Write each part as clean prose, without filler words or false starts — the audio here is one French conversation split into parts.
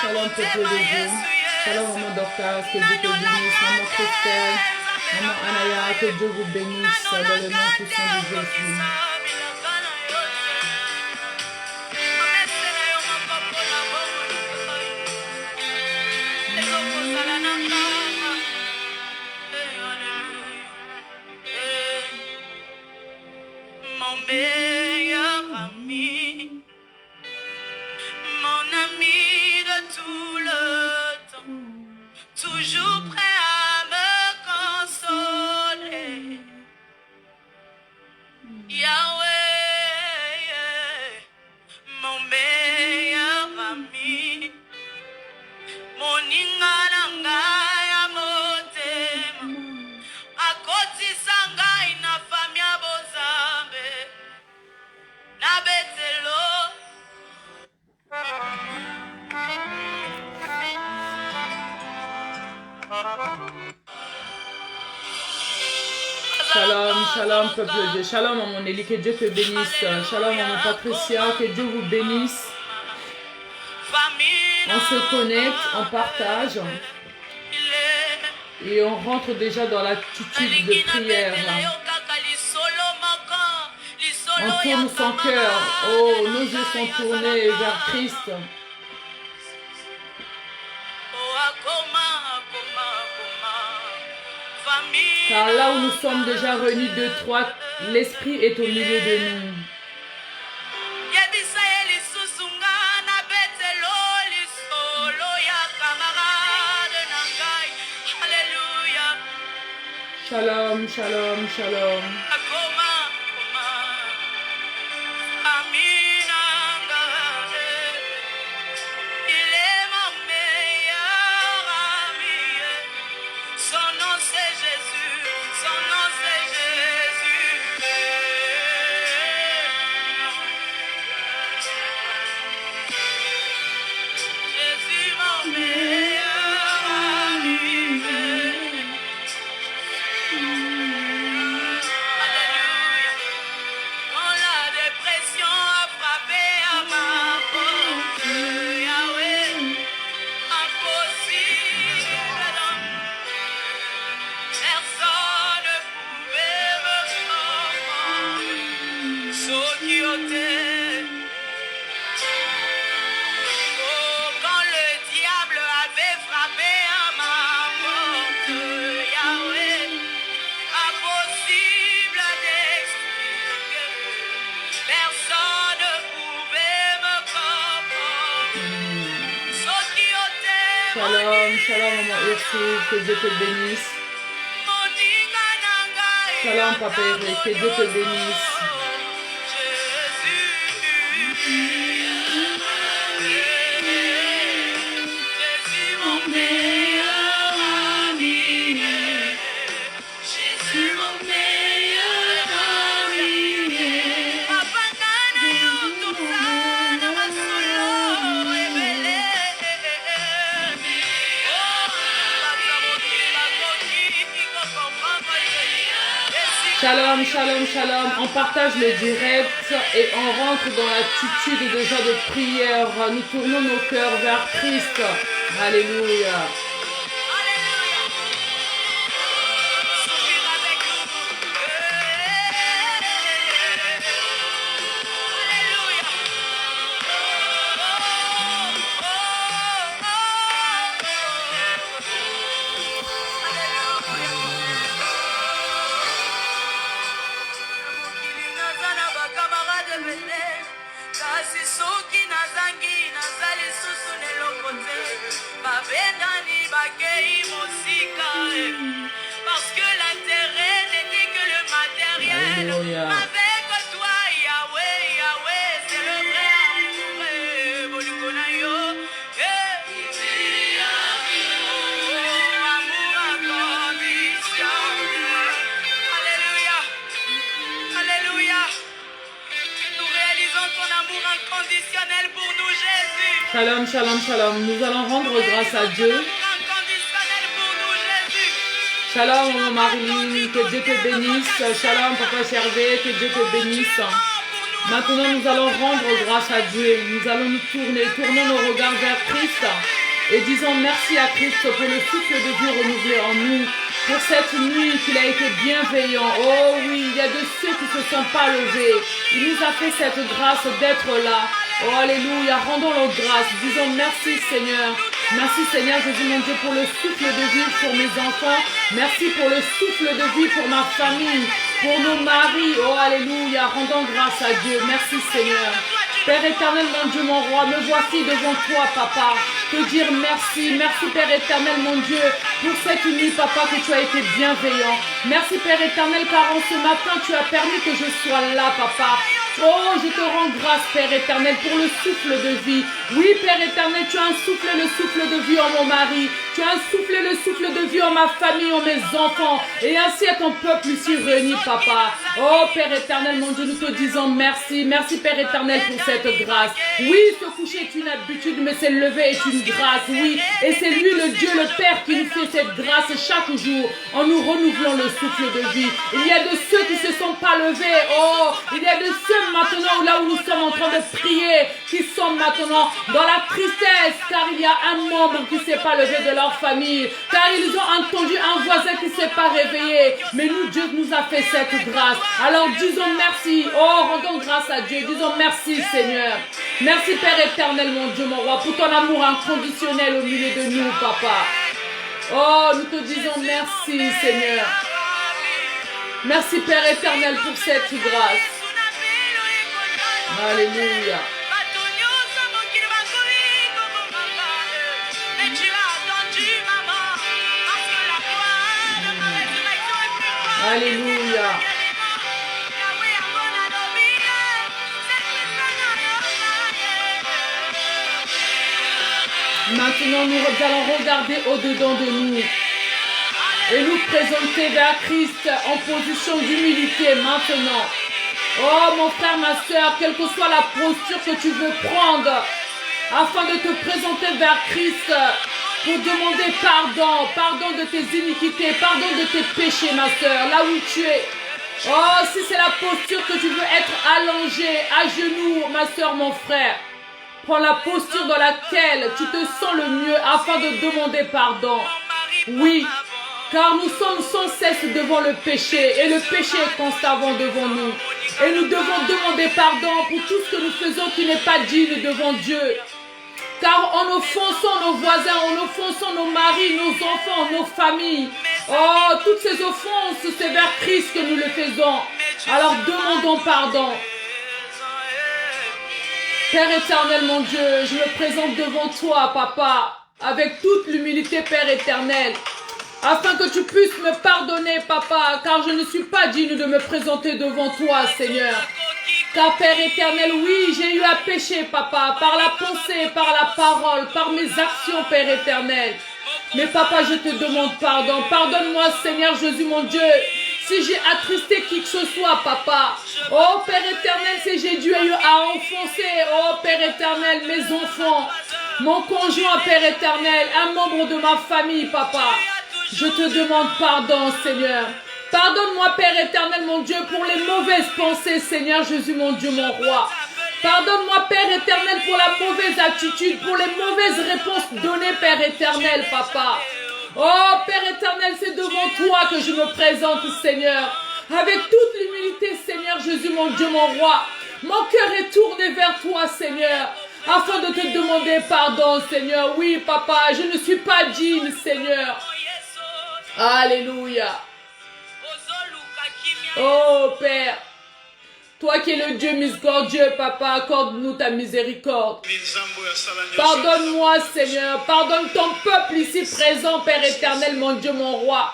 Shalom, peuple de Dieu. Shalom, maman Dorcas, que Dieu te bénisse. Maman Christelle, maman Anaya, que Dieu vous bénisse dans le nom puissant de Jésus. Mon meilleur ami, mon ami de tout le temps, toujours prêt à me consoler. Yahweh, mon meilleur ami, mon ingalanga ya motema, akotisa ngai na fami ya bozambe, na betelo. Shalom, shalom, peuple de Dieu. Shalom, maman Nelly, que Dieu te bénisse. Shalom, maman Patricia, que Dieu vous bénisse. On se connecte, on partage. Et on rentre déjà dans l'attitude de prière. On tourne son cœur. Oh, nos yeux sont tournés vers Christ. Car là où nous sommes déjà réunis deux, trois, l'Esprit est au milieu de nous. Shalom, shalom, shalom. Shalom, shalom, maman Ursule, que Dieu te bénisse. Shalom, papa Eric, que Dieu te bénisse. Shalom, shalom, shalom. On partage le direct et on rentre dans l'attitude déjà de prière. Nous tournons nos cœurs vers Christ. Alléluia. Parce que l'intérêt n'était que le matériel. Alléluia. Avec toi, Yahweh, Yahweh, c'est le vrai amour. Amour inconditionnel. Alléluia. Alléluia. Nous réalisons ton amour inconditionnel pour nous, Jésus. Shalom, shalom, shalom. Nous allons rendre grâce à Dieu. Shalom, maman Marilyn, que Dieu te bénisse. Shalom, papa Gervais, que Dieu te bénisse. Maintenant, nous allons rendre grâce à Dieu. Nous allons nous tourner, tournons nos regards vers Christ et disons merci à Christ pour le souffle de Dieu renouvelé en nous, pour cette nuit qu'il a été bienveillant. Oh oui, il y a de ceux qui ne se sont pas levés. Il nous a fait cette grâce d'être là. Oh alléluia, rendons-le grâce. Disons merci Seigneur. Merci Seigneur Jésus mon Dieu pour le souffle de vie pour mes enfants. Merci pour le souffle de vie pour ma famille, pour nos maris. Oh alléluia, rendons grâce à Dieu. Merci Seigneur. Père éternel, mon Dieu, mon roi, me voici devant toi, papa. Te dire merci. Merci, Père éternel, mon Dieu, pour cette nuit, papa, que tu as été bienveillant. Merci, Père éternel, car en ce matin, tu as permis que je sois là, papa. Oh, je te rends grâce, Père éternel, pour le souffle de vie. Oui, Père éternel, tu as insoufflé le souffle de vie en mon mari. Tu as insoufflé le souffle de vie en ma famille, en mes enfants. Et ainsi à ton peuple ici réuni, papa. Oh, Père éternel, mon Dieu, nous te disons merci. Merci, Père éternel, pour cette grâce. Oui, se coucher est une habitude, mais se lever est une grâce. Oui, et c'est lui, le Dieu, le Père, qui nous fait cette grâce chaque jour en nous renouvelant le souffle de vie. Il y a de ceux qui ne se sont pas levés. Oh, il y a de ceux maintenant, là où nous sommes en train de prier, qui sont maintenant dans la tristesse, car il y a un membre qui ne s'est pas levé de leur famille, car ils ont entendu un voisin qui ne s'est pas réveillé. Mais nous, Dieu nous a fait cette grâce. Alors disons merci. Oh, rendons grâce à Dieu. Disons merci, Seigneur. Merci, Père éternel, mon Dieu, mon roi, pour ton amour inconditionnel au milieu de nous, papa. Oh, nous te disons merci, Seigneur. Merci, Père éternel, pour cette grâce. Alléluia. Alléluia. Maintenant, nous allons regarder au-dedans de nous et nous présenter vers Christ en position d'humilité maintenant. Oh mon frère, ma soeur, quelle que soit la posture que tu veux prendre, afin de te présenter vers Christ pour demander pardon, pardon de tes iniquités, pardon de tes péchés, ma soeur, là où tu es. Oh, si c'est la posture que tu veux être allongé, à genoux, ma soeur, mon frère, prends la posture dans laquelle tu te sens le mieux afin de demander pardon. Oui, car nous sommes sans cesse devant le péché et le péché est constamment devant nous. Et nous devons demander pardon pour tout ce que nous faisons qui n'est pas digne devant Dieu. Car en offensant nos voisins, en offensant nos maris, nos enfants, nos familles, oh, toutes ces offenses, c'est vers Christ que nous le faisons. Alors demandons pardon. Père éternel, mon Dieu, je me présente devant toi, papa, avec toute l'humilité, Père éternel, afin que tu puisses me pardonner, papa, car je ne suis pas digne de me présenter devant toi, Seigneur. Car, Père éternel, oui, j'ai eu à pécher, papa, par la pensée, par la parole, par mes actions, Père éternel. Mais, papa, je te demande pardon. Pardonne-moi, Seigneur Jésus, mon Dieu, si j'ai attristé qui que ce soit, papa. Oh, Père éternel, si j'ai dû eu à enfoncer, oh, Père éternel, mes enfants, mon conjoint, Père éternel, un membre de ma famille, papa. Je te demande pardon, Seigneur. Pardonne-moi, Père éternel, mon Dieu, pour les mauvaises pensées, Seigneur Jésus, mon Dieu, mon roi. Pardonne-moi, Père éternel, pour la mauvaise attitude, pour les mauvaises réponses données, Père éternel, papa. Oh, Père éternel, c'est devant toi que je me présente, Seigneur. Avec toute l'humilité, Seigneur Jésus, mon Dieu, mon roi. Mon cœur est tourné vers toi, Seigneur, afin de te demander pardon, Seigneur. Oui, papa, je ne suis pas digne, Seigneur. Alléluia. Oh, Père, toi qui es le Dieu miséricordieux, papa, accorde-nous ta miséricorde. Pardonne-moi, Seigneur. Pardonne ton peuple ici présent, Père éternel, mon Dieu, mon roi.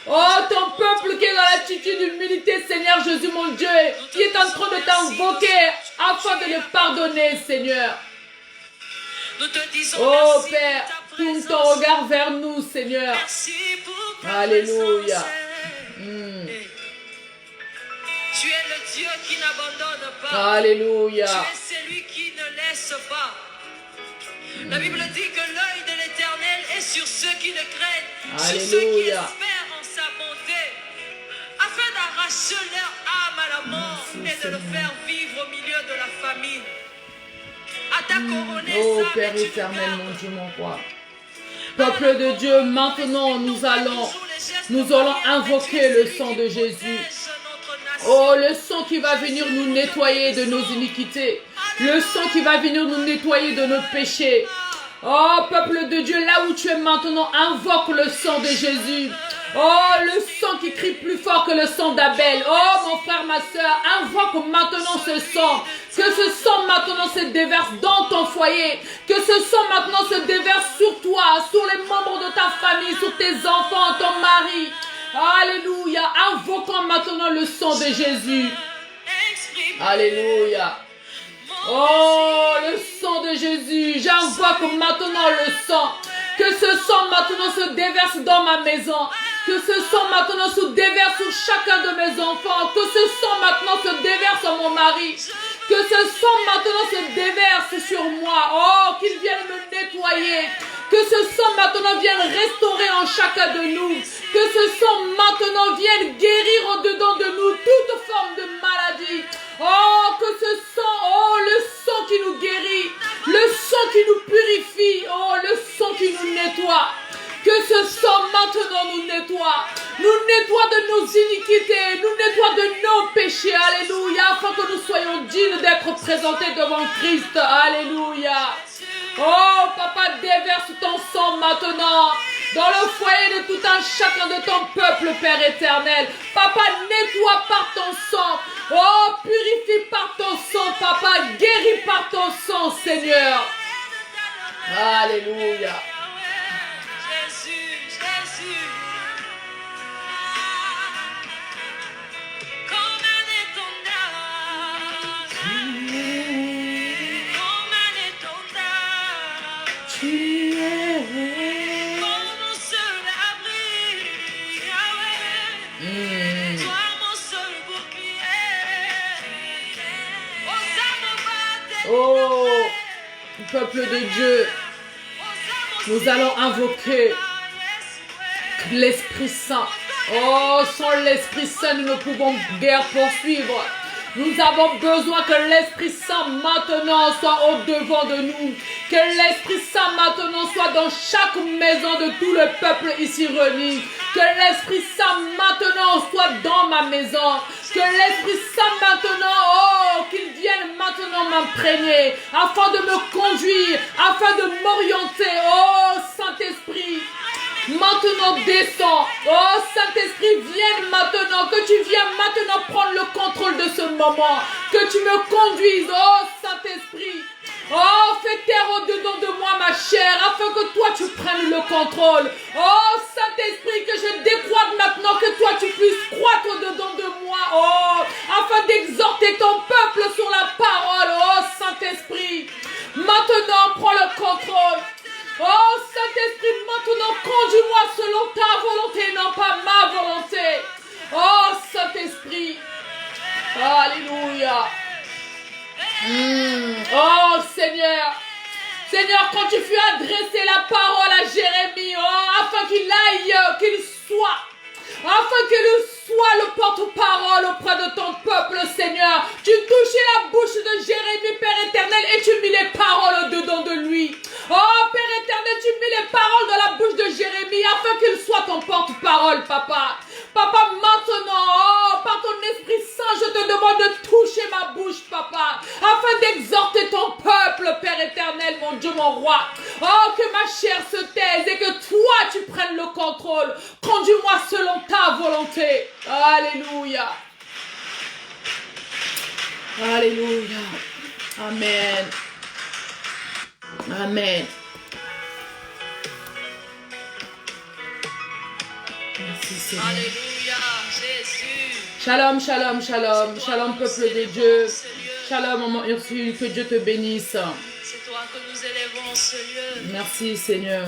Oh, ton peuple qui est dans l'attitude d'humilité, Seigneur Jésus, mon Dieu, qui est en train de t'invoquer afin de le pardonner, Seigneur. Oh, Père, tourne ton regard vers nous, Seigneur. Alléluia. Tu es le Dieu qui n'abandonne pas. Alléluia. Tu es celui qui ne laisse pas. La Bible dit que l'œil de l'Éternel est sur ceux qui le craignent, sur ceux qui espèrent en sa bonté, afin d'arracher leur âme à la mort et de le faire vivre au milieu de la famille. À ta couronner Oh ça, Père mais tu le éternel, gardes. mon Dieu, mon roi. Peuple de Dieu, maintenant nous allons invoquer le sang de Jésus. Oh, le sang qui va venir nous nettoyer de nos iniquités. Le sang qui va venir nous nettoyer de nos péchés. Oh, peuple de Dieu, là où tu es maintenant, invoque le sang de Jésus. Oh, le sang qui crie plus fort que le sang d'Abel. Oh, mon frère, ma soeur, invoque maintenant ce sang. Que ce sang maintenant se déverse dans ton foyer. Que ce sang maintenant se déverse sur toi, sur les membres de ta famille, sur tes enfants, ton mari. Alléluia. Invoquons maintenant le sang de Jésus. Alléluia. Oh, le sang de Jésus. J'invoque maintenant le sang. Que ce sang maintenant se déverse dans ma maison. Que ce sang maintenant se déverse sur chacun de mes enfants. Que ce sang maintenant se déverse sur mon mari. Que ce sang maintenant se déverse sur moi. Oh, qu'il vienne me nettoyer. Que ce sang maintenant vienne restaurer en chacun de nous. Que ce sang maintenant vienne guérir au-dedans de nous toute forme de maladie. Oh, que ce sang, oh, le sang qui nous guérit. Le sang qui nous purifie. Oh, le sang qui nous nettoie. Que ce sang maintenant nous nettoie. Nous nettoie de nos iniquités. Nous nettoie de nos péchés. Alléluia. Afin que nous soyons dignes d'être présentés devant Christ. Alléluia. Oh, papa, déverse ton sang maintenant dans le foyer de tout un chacun de ton peuple, Père éternel. Papa, nettoie par ton sang. Oh, purifie par ton sang, papa. Guéris par ton sang, Seigneur. Alléluia. Oh, peuple de Dieu, nous allons invoquer l'Esprit Saint. Oh, sans l'Esprit Saint, nous ne pouvons guère poursuivre. Nous avons besoin que l'Esprit Saint maintenant soit au-devant de nous. Que l'Esprit Saint maintenant soit dans chaque maison de tout le peuple ici réuni. Que l'Esprit Saint maintenant soit dans ma maison. Que l'Esprit Saint maintenant, oh, qu'il vienne maintenant m'imprégner afin de me conduire, afin de m'orienter. Oh, Saint-Esprit, maintenant descends. Oh, Saint-Esprit, viens maintenant. Que tu viennes maintenant prendre le contrôle de ce moment. Que tu me conduises. Oh, Saint-Esprit. Oh, fais taire au-dedans de moi, ma chair, afin que toi tu prennes le contrôle. Oh, Saint-Esprit, que je décroître maintenant, que toi tu puisses croître au-dedans de moi. Oh, afin d'exhorter ton peuple sur la parole. Oh, Saint-Esprit, maintenant prends le contrôle. Oh, Saint-Esprit, maintenant conduis-moi selon ta volonté, non pas ma volonté. Oh, Saint-Esprit. Alléluia. Oh Seigneur, Seigneur, quand tu fus adressé la parole à Jérémie, oh, afin qu'il aille, qu'il soit, afin qu'il soit le porte-parole auprès de ton peuple, Seigneur, tu touchais la bouche de Jérémie, Père éternel, et tu mis les paroles au-dedans de lui. Oh Père éternel, tu mis les paroles dans la bouche de Jérémie, afin qu'il soit ton porte-parole, papa. Papa, maintenant, oh, par ton Esprit Saint, je te demande de toucher ma bouche, papa, afin d'exhorter ton peuple, Père éternel, mon Dieu, mon roi. Oh, que ma chair se taise et que toi, tu prennes le contrôle. Conduis-moi selon ta volonté. Alléluia. Alléluia. Amen. Amen. Merci Seigneur. Alléluia, Jésus. Shalom, shalom, shalom. Shalom, peuple de Dieu. Shalom, maman Ursule. Que Dieu te bénisse. C'est toi que nous élevons, Seigneur. Merci Seigneur.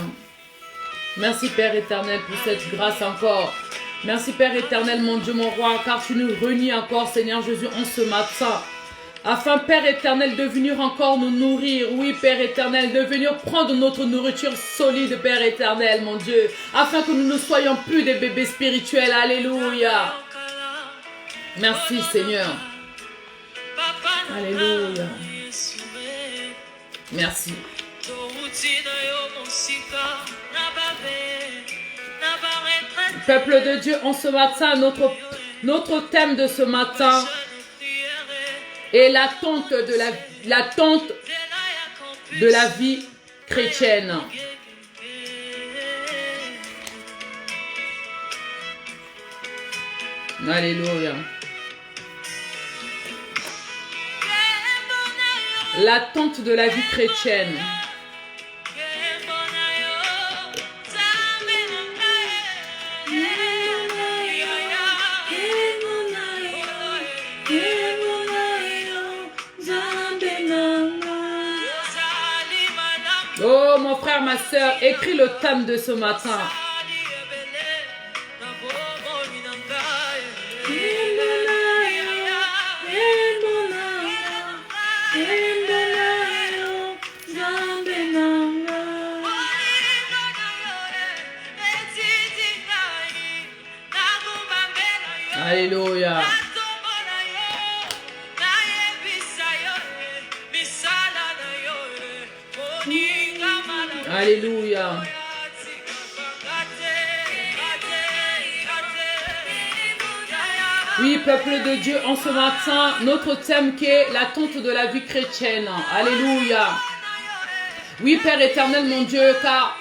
Merci Père éternel pour cette grâce encore. Merci Père éternel, mon Dieu, mon roi, car tu nous réunis encore, Seigneur Jésus, en ce matin. Afin, Père éternel, de venir encore nous nourrir. Oui, Père éternel, de venir prendre notre nourriture solide, Père éternel, mon Dieu. Afin que nous ne soyons plus des bébés spirituels. Alléluia. Merci Seigneur. Alléluia. Merci. Peuple de Dieu, en ce matin, notre thème de ce matin est l'attente de la vie chrétienne. Alléluia. L'attente de la vie chrétienne. Oh mon frère, ma soeur, écris le thème de ce matin. Alléluia. Alléluia. Oui, peuple de Dieu, en ce matin, notre thème qui est l'attente de la vie chrétienne. Alléluia. Oui, Père éternel, mon Dieu, car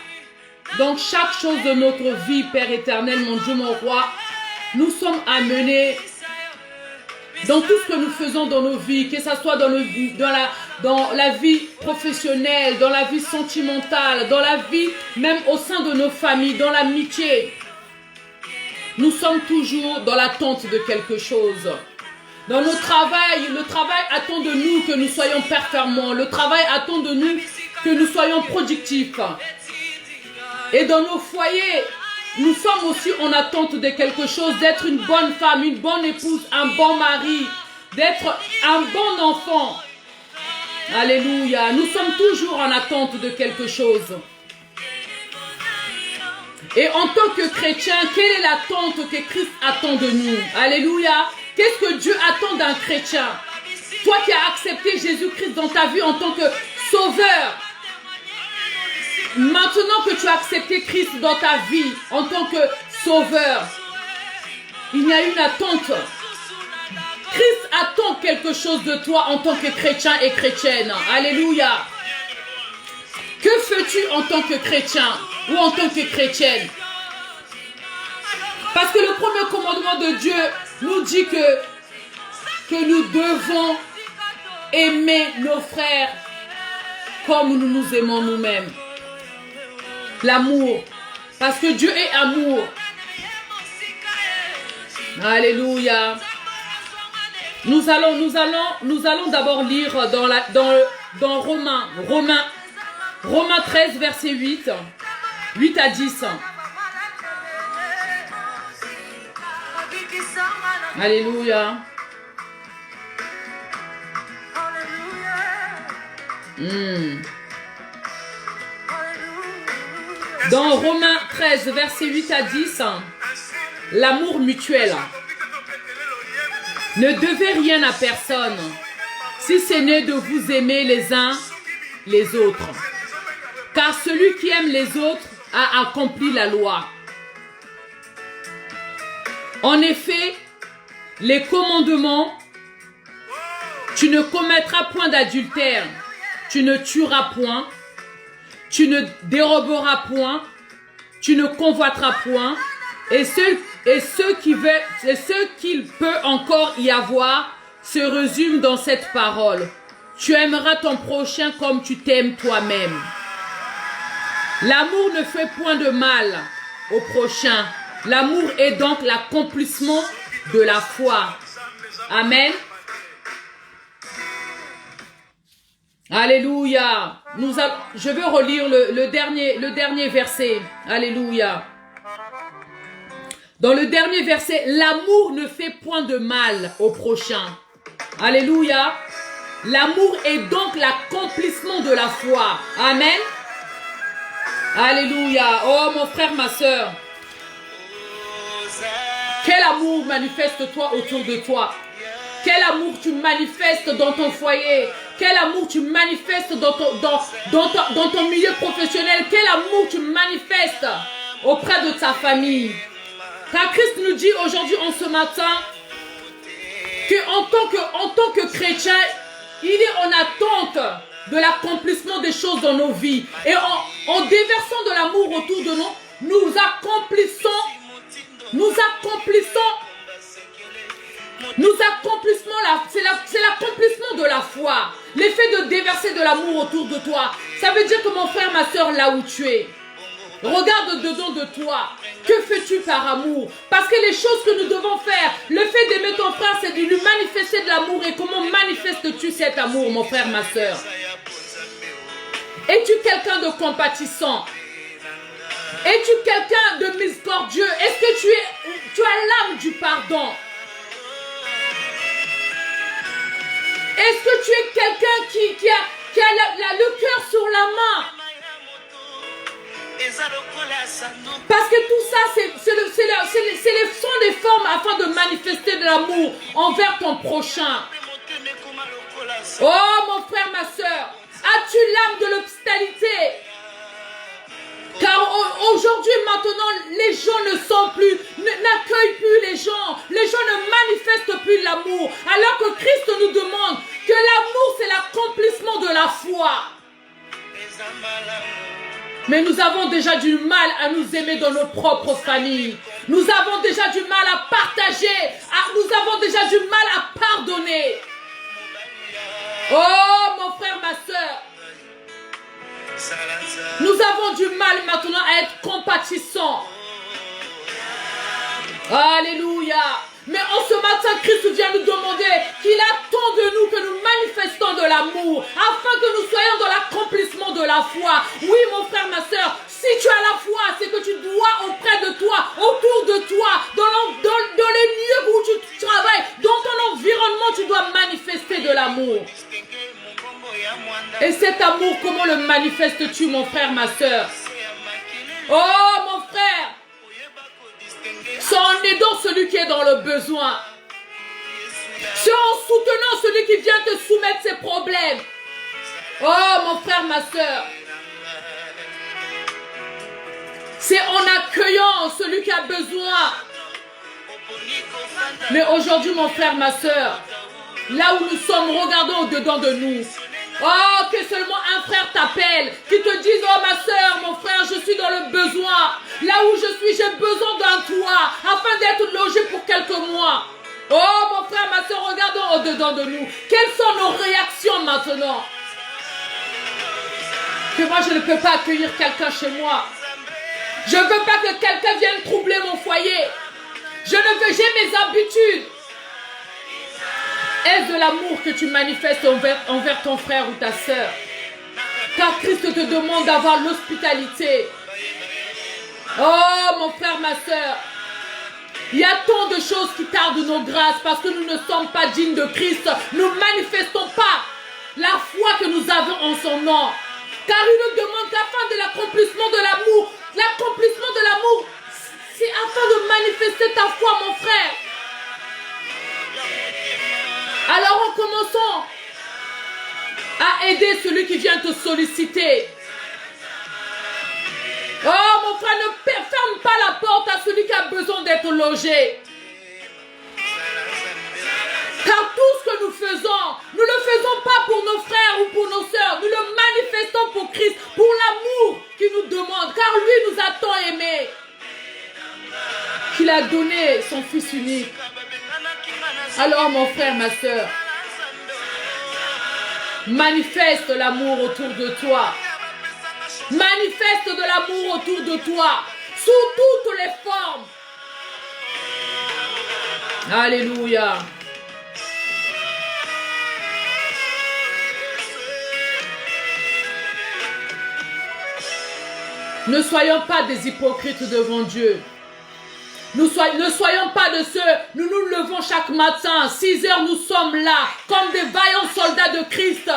dans chaque chose de notre vie, Père éternel, mon Dieu, mon roi, nous sommes amenés dans tout ce que nous faisons dans nos vies, que ce soit dans la vie professionnelle, dans la vie sentimentale, dans la vie même au sein de nos familles, dans l'amitié. Nous sommes toujours dans l'attente de quelque chose. Dans nos travail, le travail attend de nous que nous soyons performants. Le travail attend de nous que nous soyons productifs. Et dans nos foyers, nous sommes aussi en attente de quelque chose, d'être une bonne femme, une bonne épouse, un bon mari, d'être un bon enfant. Alléluia. Nous sommes toujours en attente de quelque chose. Et en tant que chrétien, quelle est l'attente que Christ attend de nous? Alléluia. Qu'est-ce que Dieu attend d'un chrétien? Toi qui as accepté Jésus-Christ dans ta vie en tant que sauveur, maintenant que tu as accepté Christ dans ta vie en tant que sauveur, il y a une attente. Christ attend quelque chose de toi en tant que chrétien et chrétienne. Alléluia. Que fais-tu en tant que chrétien ou en tant que chrétienne? Parce que le premier commandement de Dieu nous dit que nous devons aimer nos frères comme nous nous aimons nous-mêmes. L'amour. Parce que Dieu est amour. Alléluia. Nous allons d'abord lire dans Romains 13, verset 8 à 10. Alléluia. Dans Romains 13, verset 8 à 10, l'amour mutuel. Ne devez rien à personne, si ce n'est de vous aimer les uns les autres. Car celui qui aime les autres a accompli la loi. En effet, les commandements, tu ne commettras point d'adultère, tu ne tueras point, tu ne déroberas point, tu ne convoiteras point, et ce qu'il peut encore y avoir se résume dans cette parole. Tu aimeras ton prochain comme tu t'aimes toi-même. L'amour ne fait point de mal au prochain. L'amour est donc l'accomplissement de la foi. Amen. Alléluia. Je veux relire le dernier verset. Alléluia. Dans le dernier verset, l'amour ne fait point de mal au prochain. Alléluia. L'amour est donc l'accomplissement de la foi. Amen. Alléluia. Oh mon frère, ma soeur. Quel amour manifeste-toi autour de toi? Quel amour tu manifestes dans ton foyer? Quel amour tu manifestes dans ton milieu professionnel? Quel amour tu manifestes auprès de ta famille? Car Christ nous dit aujourd'hui, en ce matin, qu'en tant que chrétien, il est en attente de l'accomplissement des choses dans nos vies. Et en déversant de l'amour autour de nous, nous accomplissons c'est l'accomplissement de la foi. L'effet de déverser de l'amour autour de toi. Ça veut dire que mon frère, ma soeur, là où tu es, regarde dedans de toi. Que fais-tu par amour? Parce que les choses que nous devons faire, le fait d'aimer ton frère, c'est de lui manifester de l'amour. Et comment manifestes-tu cet amour, mon frère, ma soeur? Es-tu quelqu'un de compatissant? Es-tu quelqu'un de miséricordieux? Est-ce que tu as l'âme du pardon? Est-ce que tu es quelqu'un qui a le cœur sur la main? Parce que tout ça, sont des formes afin de manifester de l'amour envers ton prochain. Oh mon frère, ma soeur, as-tu l'âme de l'hospitalité? Car aujourd'hui, maintenant, les gens n'accueillent plus les gens. Les gens ne manifestent plus l'amour. Alors que Christ nous demande que l'amour, c'est l'accomplissement de la foi. Mais nous avons déjà du mal à nous aimer dans nos propres familles. Nous avons déjà du mal à partager. Nous avons déjà du mal à pardonner. Oh, mon frère, ma soeur. Nous avons du mal maintenant à être compatissants. Alléluia. Mais en ce matin, Christ vient nous demander qu'il attend de nous que nous manifestons de l'amour afin que nous soyons dans l'accomplissement de la foi. Oui, mon frère, ma soeur, si tu as la foi, c'est que tu dois auprès de toi, autour de toi, dans les lieux où tu travailles, dans ton environnement, tu dois manifester de l'amour. Et cet amour, comment le manifestes-tu, mon frère, ma soeur? Oh, mon frère, c'est en aidant celui qui est dans le besoin. C'est en soutenant celui qui vient te soumettre ses problèmes. Oh, mon frère, ma soeur. C'est en accueillant celui qui a besoin. Mais aujourd'hui, mon frère, ma soeur, là où nous sommes, regardons au-dedans de nous. Oh, que seulement un frère t'appelle, qui te dise, oh ma soeur, mon frère, je suis dans le besoin. Là où je suis, j'ai besoin d'un toit, afin d'être logé pour quelques mois. Oh, mon frère, ma soeur, regardons au-dedans de nous. Quelles sont nos réactions maintenant? Que moi, je ne peux pas accueillir quelqu'un chez moi. Je ne veux pas que quelqu'un vienne troubler mon foyer. J'ai mes habitudes. Est-ce de l'amour que tu manifestes envers ton frère ou ta sœur? Car Christ te demande d'avoir l'hospitalité. Oh, mon frère, ma sœur, il y a tant de choses qui tardent nos grâces parce que nous ne sommes pas dignes de Christ. Nous ne manifestons pas la foi que nous avons en son nom. Car il nous demande qu'afin de l'accomplissement de l'amour, c'est afin de manifester ta foi, mon frère. Alors en commençant à aider celui qui vient te solliciter. Oh mon frère, ne ferme pas la porte à celui qui a besoin d'être logé. Car tout ce que nous faisons, nous ne le faisons pas pour nos frères ou pour nos sœurs. Nous le manifestons pour Christ, pour l'amour qu'il nous demande. Car lui nous a tant aimés qu'il a donné son Fils unique. Alors mon frère, ma soeur, manifeste l'amour autour de toi. Manifeste de l'amour autour de toi, sous toutes les formes. Alléluia. Ne soyons pas des hypocrites devant Dieu. Ne soyons pas de ceux, nous nous levons chaque matin, 6 heures, nous sommes là, comme des vaillants soldats de Christ.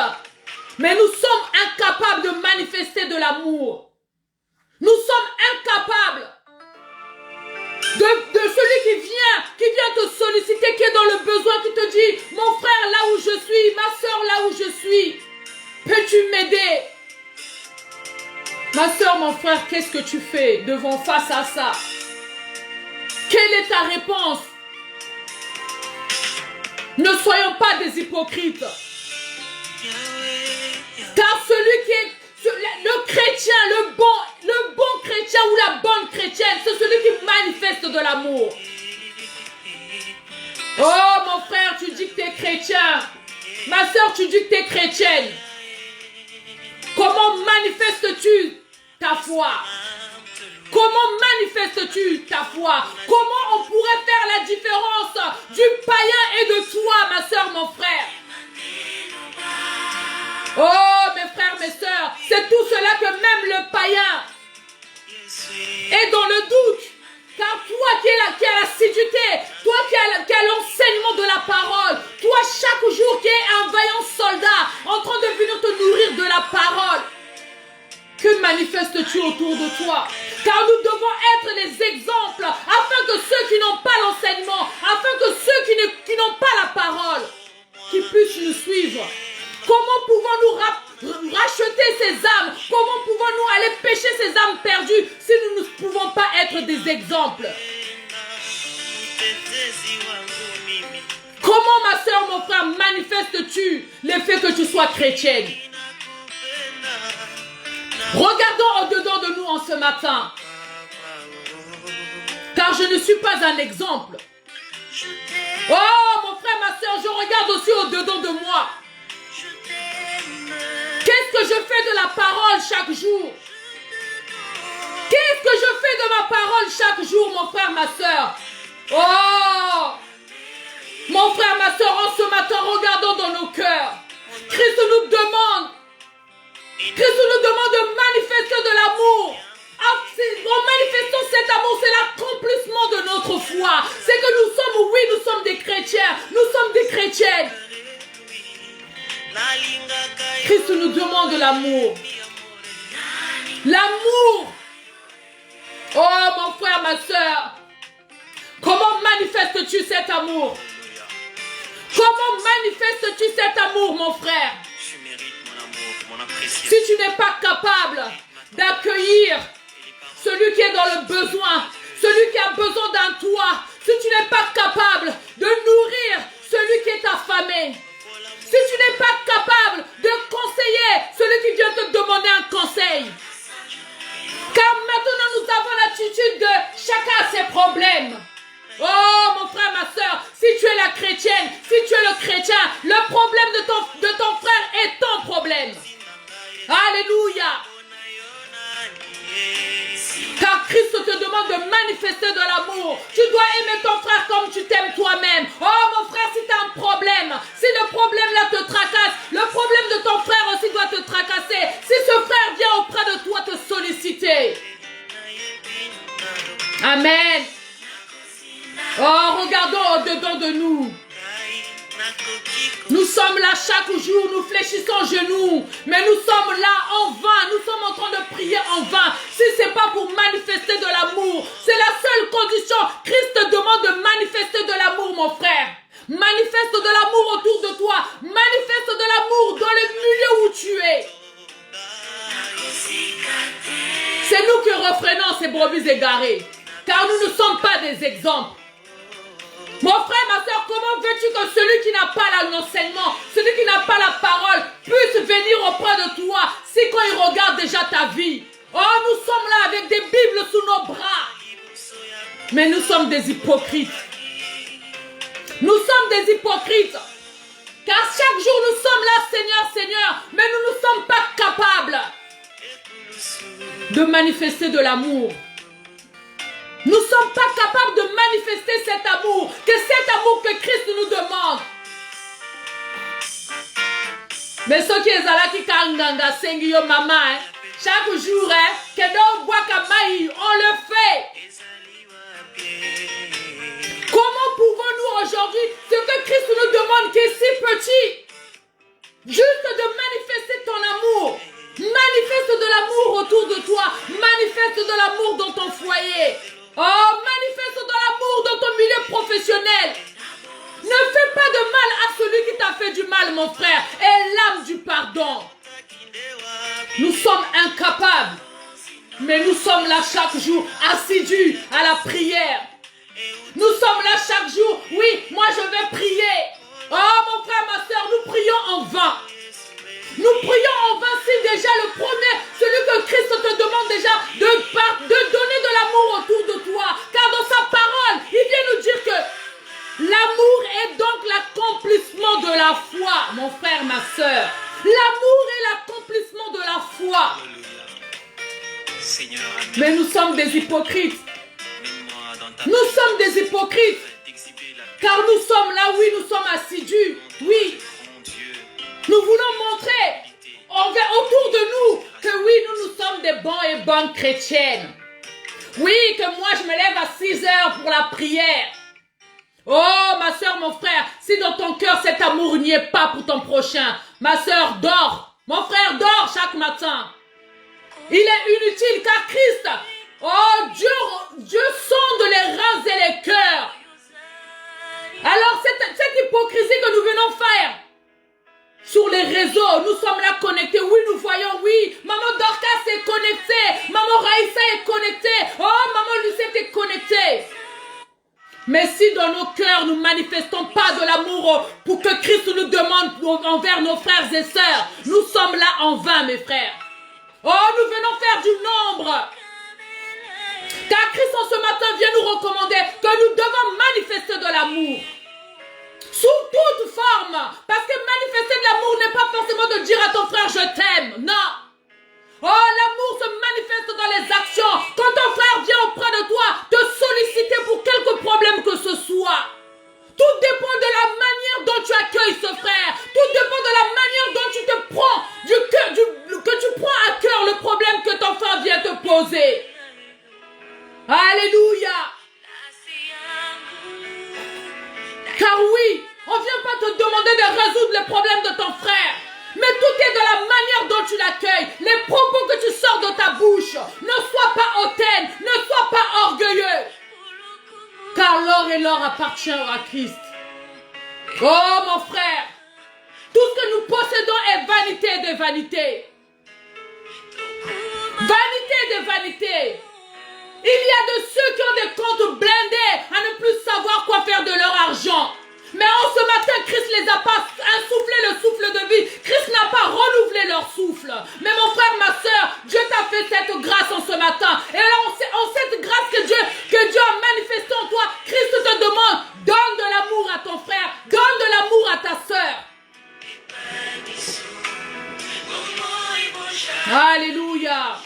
Mais nous sommes incapables de manifester de l'amour. Nous sommes incapables. de celui qui vient te solliciter, qui est dans le besoin, qui te dit, mon frère, là où je suis, ma soeur, là où je suis, peux-tu m'aider? Ma soeur, mon frère, qu'est-ce que tu fais devant face à ça? Quelle est ta réponse? Ne soyons pas des hypocrites. Car celui qui est le chrétien, le bon chrétien ou la bonne chrétienne, c'est celui qui manifeste de l'amour. Oh mon frère, tu dis que tu es chrétien. Ma soeur, tu dis que tu es chrétienne. Comment manifestes-tu ta foi? Comment manifestes-tu ta foi? Comment on pourrait faire la différence du païen et de toi, ma soeur, mon frère? Oh, mes frères, mes sœurs, c'est tout cela que même le païen est dans le doute. Car toi qui as l'assiduité, toi qui as l'enseignement de la parole, toi chaque jour qui es un vaillant soldat en train de venir te nourrir de la parole, que manifestes-tu autour de toi? Car nous devons être les exemples afin que ceux qui n'ont pas l'enseignement, afin que ceux qui n'ont pas la parole, qui puissent nous suivre. Comment pouvons-nous racheter ces âmes? Comment pouvons-nous aller pêcher ces âmes perdues si nous ne pouvons pas être des exemples? Comment, ma soeur, mon frère, manifestes-tu le fait que tu sois chrétienne? Regardons au-dedans de nous en ce matin. Car je ne suis pas un exemple. Oh, mon frère, ma soeur, je regarde aussi au-dedans de moi. Qu'est-ce que je fais de la parole chaque jour? Qu'est-ce que je fais de ma parole chaque jour, mon frère, ma soeur? Oh! Mon frère, ma soeur, en ce matin, regardons dans nos cœurs. Christ nous demande de manifester de l'amour. En manifestant cet amour, c'est l'accomplissement de notre foi. C'est que nous sommes des chrétiens, nous sommes des chrétiennes. Christ nous demande l'amour. L'amour. Oh mon frère, ma soeur, comment manifestes-tu cet amour? Comment manifestes-tu cet amour, mon frère? Si tu n'es pas capable d'accueillir celui qui est dans le besoin, celui qui a besoin d'un toit, si tu n'es pas capable de nourrir celui qui est affamé, si tu n'es pas capable de conseiller celui qui vient te demander un conseil. Car maintenant nous avons l'attitude de chacun a ses problèmes. Oh mon frère, ma soeur, si tu es la chrétienne, si tu es le chrétien, le problème de ton frère est ton problème. Alléluia. Car Christ te demande de manifester de l'amour. Tu dois aimer ton frère comme tu t'aimes toi-même. Oh mon frère, si tu as un problème, si le problème là te tracasse, le problème de ton frère aussi doit te tracasser. Si ce frère vient auprès de toi te solliciter. Amen. Oh, regardons au-dedans de nous. Nous sommes là chaque jour, nous fléchissons genoux, mais nous sommes là en vain, nous sommes en train de prier en vain. Si ce n'est pas pour manifester de l'amour, c'est la seule condition. Christ te demande de manifester de l'amour, mon frère. Manifeste de l'amour autour de toi, manifeste de l'amour dans le milieu où tu es. C'est nous qui refrénons ces brebis égarées, car nous ne sommes pas des exemples. Mon frère, ma soeur, comment veux-tu que celui qui n'a pas l'enseignement, celui qui n'a pas la parole, puisse venir auprès de toi si quand il regarde déjà ta vie? Oh, nous sommes là avec des Bibles sous nos bras. Mais nous sommes des hypocrites. Nous sommes des hypocrites. Car chaque jour nous sommes là, Seigneur, Seigneur, mais nous ne sommes pas capables de manifester de l'amour. Nous ne sommes pas capables de manifester cet amour, que Christ nous demande. Mais ce qui est là qui kanganga sengi yo maman, chaque jour, que dans bois kamaï, on le fait. Comment pouvons-nous aujourd'hui, ce que Christ nous demande qui est si petit, juste de manifester ton amour? Manifeste de l'amour autour de toi, manifeste de l'amour dans ton foyer. Oh, manifeste de morale, mon frère, et l'âme du pardon. Nous sommes incapables, mais nous sommes là chaque jour, assidus à la prière. Nous sommes là chaque jour. Oui, moi je vais prier. Oh mon frère, ma soeur, nous prions en vain. Nous prions en vain si déjà le premier, celui que Christ te demande déjà de donner de l'amour autour de toi. Car dans sa parole, il vient nous dire que l'amour est donc l'accomplissement de la foi, mon frère, ma soeur. L'amour est l'accomplissement de la foi. Mais nous sommes des hypocrites. Nous sommes des hypocrites. Car nous sommes là, oui, nous sommes assidus. Oui. Nous voulons montrer autour de nous que oui, nous sommes des bons et bonnes chrétiennes. Oui, que moi je me lève à 6 heures pour la prière. Oh, ma soeur, mon frère, si dans ton cœur cet amour n'y est pas pour ton prochain, ma soeur, dors. Mon frère, dort chaque matin. Il est inutile car Christ, oh, Dieu sonde les reins et les cœurs. Alors, cette hypocrisie que nous venons faire, sur les réseaux, nous sommes là connectés. Oui, nous voyons, oui. Maman Dorcas est connectée. Maman Raïssa est connectée. Oh, Maman Lucette est connectée. Mais si dans nos cœurs, nous ne manifestons pas de l'amour pour que Christ nous demande envers nos frères et sœurs, nous sommes là en vain, mes frères. Oh, nous venons faire du nombre. Car Christ en ce matin vient nous recommander que nous devons manifester de l'amour. Sous toute forme. Parce que manifester de l'amour n'est pas forcément de dire à ton frère je t'aime. Non. Oh, l'amour se manifeste dans les actions. Quand ton frère vient auprès de toi te solliciter pour quelque problème que ce soit. Tout dépend de la manière dont tu accueilles ce frère. Tout dépend de la manière dont tu te prends que tu prends à cœur le problème que ton frère vient te poser. Alléluia. Car oui, on ne vient pas te demander de résoudre les problèmes de ton frère. Mais tout est de la manière dont tu l'accueilles. Les propos que tu sors de ta bouche. Ne sois pas hautaine, ne sois pas orgueilleux. Car l'or et l'or appartient à Christ. Oh mon frère, tout ce que nous possédons est vanité de vanité. Vanité de vanité. Il y a de ceux qui ont des comptes blindés à ne plus savoir quoi faire de leur argent. Mais en ce matin, Christ les a pas insoufflé le souffle de vie. Christ n'a pas renouvelé leur souffle. Mais mon frère, ma soeur, Dieu t'a fait cette grâce en ce matin. Et là, en cette grâce que Dieu a manifestée en toi, Christ te demande, donne de l'amour à ton frère, donne de l'amour à ta soeur. Alléluia.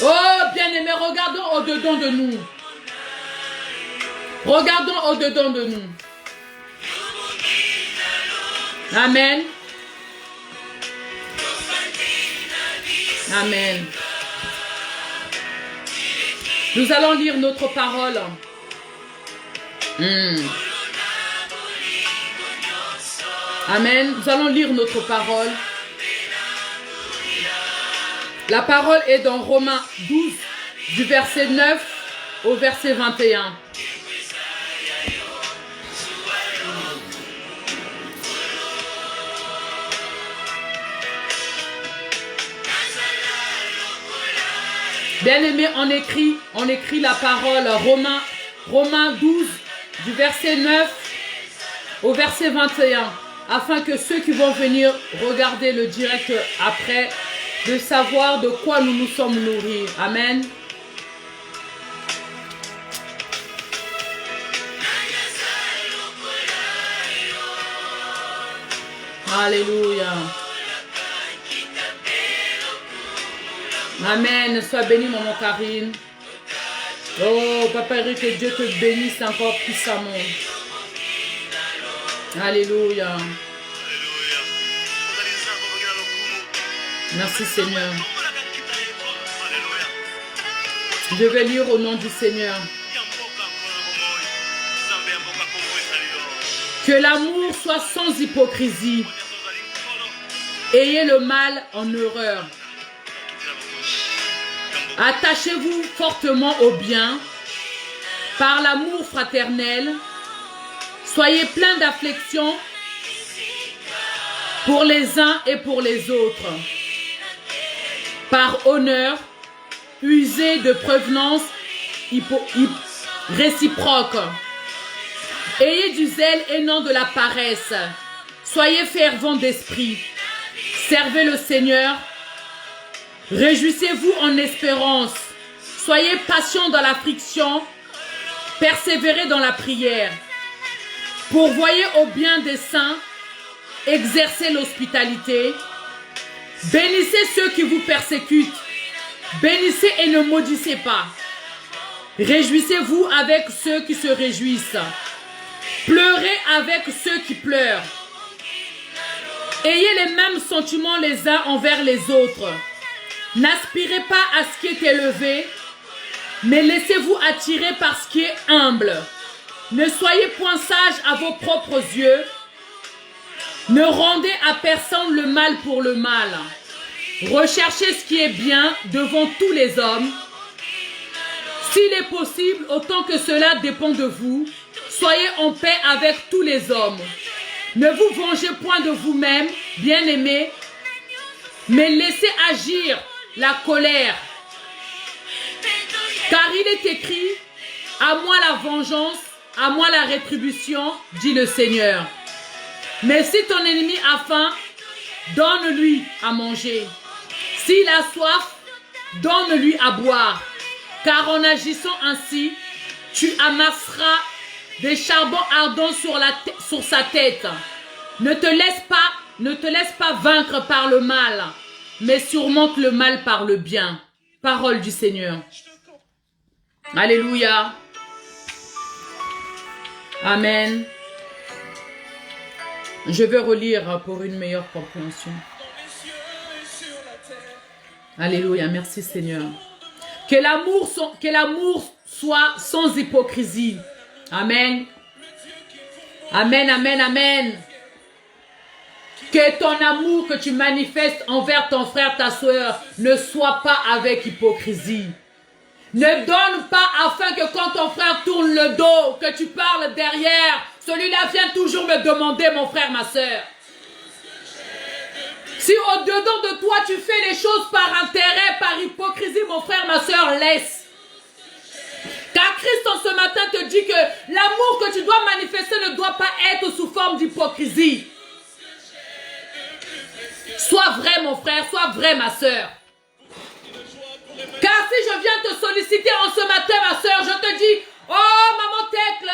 Oh, bien-aimés, regardons au-dedans de nous. Regardons au-dedans de nous. Amen. Amen. Nous allons lire notre parole. Amen. Nous allons lire notre parole. La parole est dans Romains 12, du verset 9 au verset 21. Bien-aimé, on écrit la parole Romains 12, du verset 9 au verset 21, afin que ceux qui vont venir regarder le direct après, de savoir de quoi nous nous sommes nourris. Amen. Alléluia. Amen. Sois béni, maman Karine. Oh, Papa Eric, que Dieu te bénisse encore puissamment. Alléluia. Merci Seigneur. Je vais lire au nom du Seigneur. Que l'amour soit sans hypocrisie. Ayez le mal en horreur. Attachez-vous fortement au bien par l'amour fraternel. Soyez pleins d'affection pour les uns et pour les autres. Par honneur, usez de prévenance réciproque. Ayez du zèle et non de la paresse. Soyez fervents d'esprit. Servez le Seigneur. Réjouissez-vous en espérance. Soyez patients dans l'affliction. Persévérez dans la prière. Pourvoyez au bien des saints. Exercez l'hospitalité. Bénissez ceux qui vous persécutent. Bénissez et ne maudissez pas. Réjouissez-vous avec ceux qui se réjouissent. Pleurez avec ceux qui pleurent. Ayez les mêmes sentiments les uns envers les autres. N'aspirez pas à ce qui est élevé, mais laissez-vous attirer par ce qui est humble. Ne soyez point sages à vos propres yeux. Ne rendez à personne le mal pour le mal. Recherchez ce qui est bien devant tous les hommes. S'il est possible, autant que cela dépend de vous, soyez en paix avec tous les hommes. Ne vous vengez point de vous-même, bien-aimés, mais laissez agir la colère. Car il est écrit, à moi la vengeance, à moi la rétribution, dit le Seigneur. Mais si ton ennemi a faim, donne-lui à manger. S'il a soif, donne-lui à boire. Car en agissant ainsi, tu amasseras des charbons ardents sur sa tête. Ne te laisse pas vaincre par le mal, mais surmonte le mal par le bien. Parole du Seigneur. Alléluia. Amen. Je vais relire pour une meilleure compréhension. Alléluia. Merci Seigneur. Que l'amour soit sans hypocrisie. Amen. Amen, amen, amen. Que ton amour que tu manifestes envers ton frère, ta soeur, ne soit pas avec hypocrisie. Ne donne pas afin que quand ton frère tourne le dos, que tu parles derrière, celui-là vient toujours me demander, mon frère, ma soeur. Si au-dedans de toi, tu fais les choses par intérêt, par hypocrisie, mon frère, ma soeur, laisse. Car Christ en ce matin te dit que l'amour que tu dois manifester ne doit pas être sous forme d'hypocrisie. Sois vrai mon frère, sois vrai ma soeur. Car si je viens te solliciter en ce matin ma soeur, je te dis, oh maman Tecle,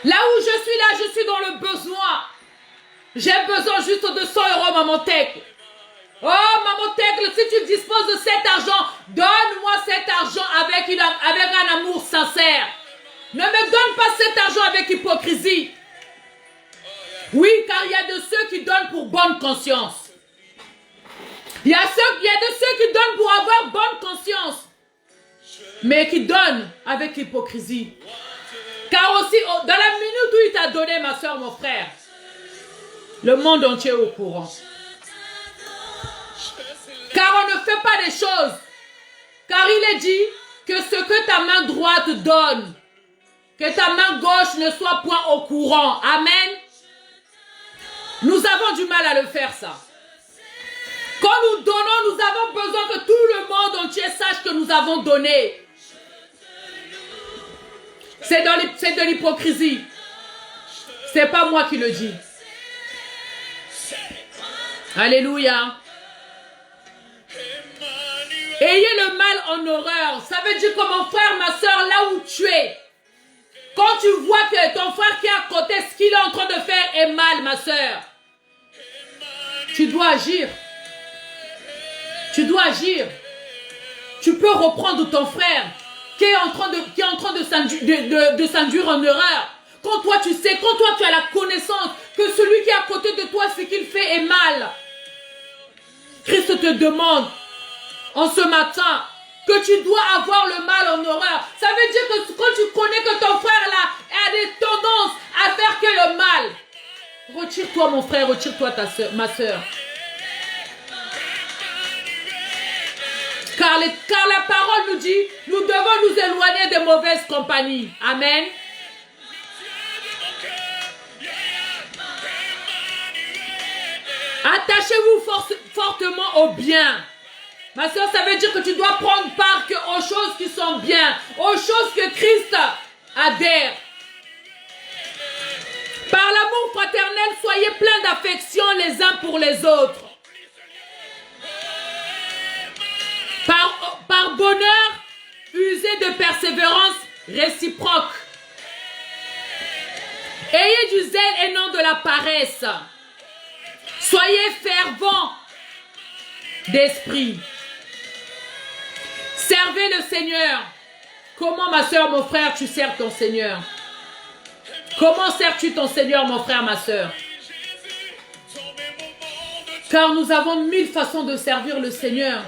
là où je suis dans le besoin. J'ai besoin juste de 100 € maman Tecle. Oh, maman Tecle, si tu disposes de cet argent, donne-moi cet argent avec un amour sincère. Ne me donne pas cet argent avec hypocrisie. Oui, car il y a de ceux qui donnent pour bonne conscience. Il y a de ceux qui donnent pour avoir bonne conscience, mais qui donnent avec hypocrisie. Car aussi, dans la minute où il t'a donné, ma soeur, mon frère, le monde entier est au courant. Car on ne fait pas les choses. Car il est dit que ce que ta main droite donne, que ta main gauche ne soit point au courant. Amen. Nous avons du mal à le faire, ça. Quand nous donnons, nous avons besoin que tout le monde entier sache que nous avons donné. C'est de l'hypocrisie. C'est pas moi qui le dis. Alléluia. Ayez le mal en horreur. Ça veut dire que mon frère, ma soeur, là où tu es, quand tu vois que ton frère qui est à côté, ce qu'il est en train de faire est mal, ma soeur, tu dois agir. Tu dois agir. Tu peux reprendre ton frère qui est en train de s'induire en erreur. Quand toi tu sais, quand toi tu as la connaissance que celui qui est à côté de toi, ce qu'il fait est mal. Christ te demande en ce matin que tu dois avoir le mal en horreur. Ça veut dire que quand tu connais que ton frère là a des tendances à faire que le mal, retire-toi mon frère, retire-toi ma soeur. Car la parole nous dit, nous devons nous éloigner des mauvaises compagnies. Amen. Attachez-vous fortement au bien. Ma soeur, ça veut dire que tu dois prendre part aux choses qui sont bien, aux choses que Christ adhère. Par l'amour fraternel, soyez pleins d'affection les uns pour les autres. Par bonheur, usez de persévérance réciproque. Ayez du zèle et non de la paresse. Soyez fervents d'esprit. Servez le Seigneur. Comment, ma soeur, mon frère, tu sers ton Seigneur? Comment sers-tu ton Seigneur, mon frère, ma soeur? Car nous avons 1000 façons de servir le Seigneur.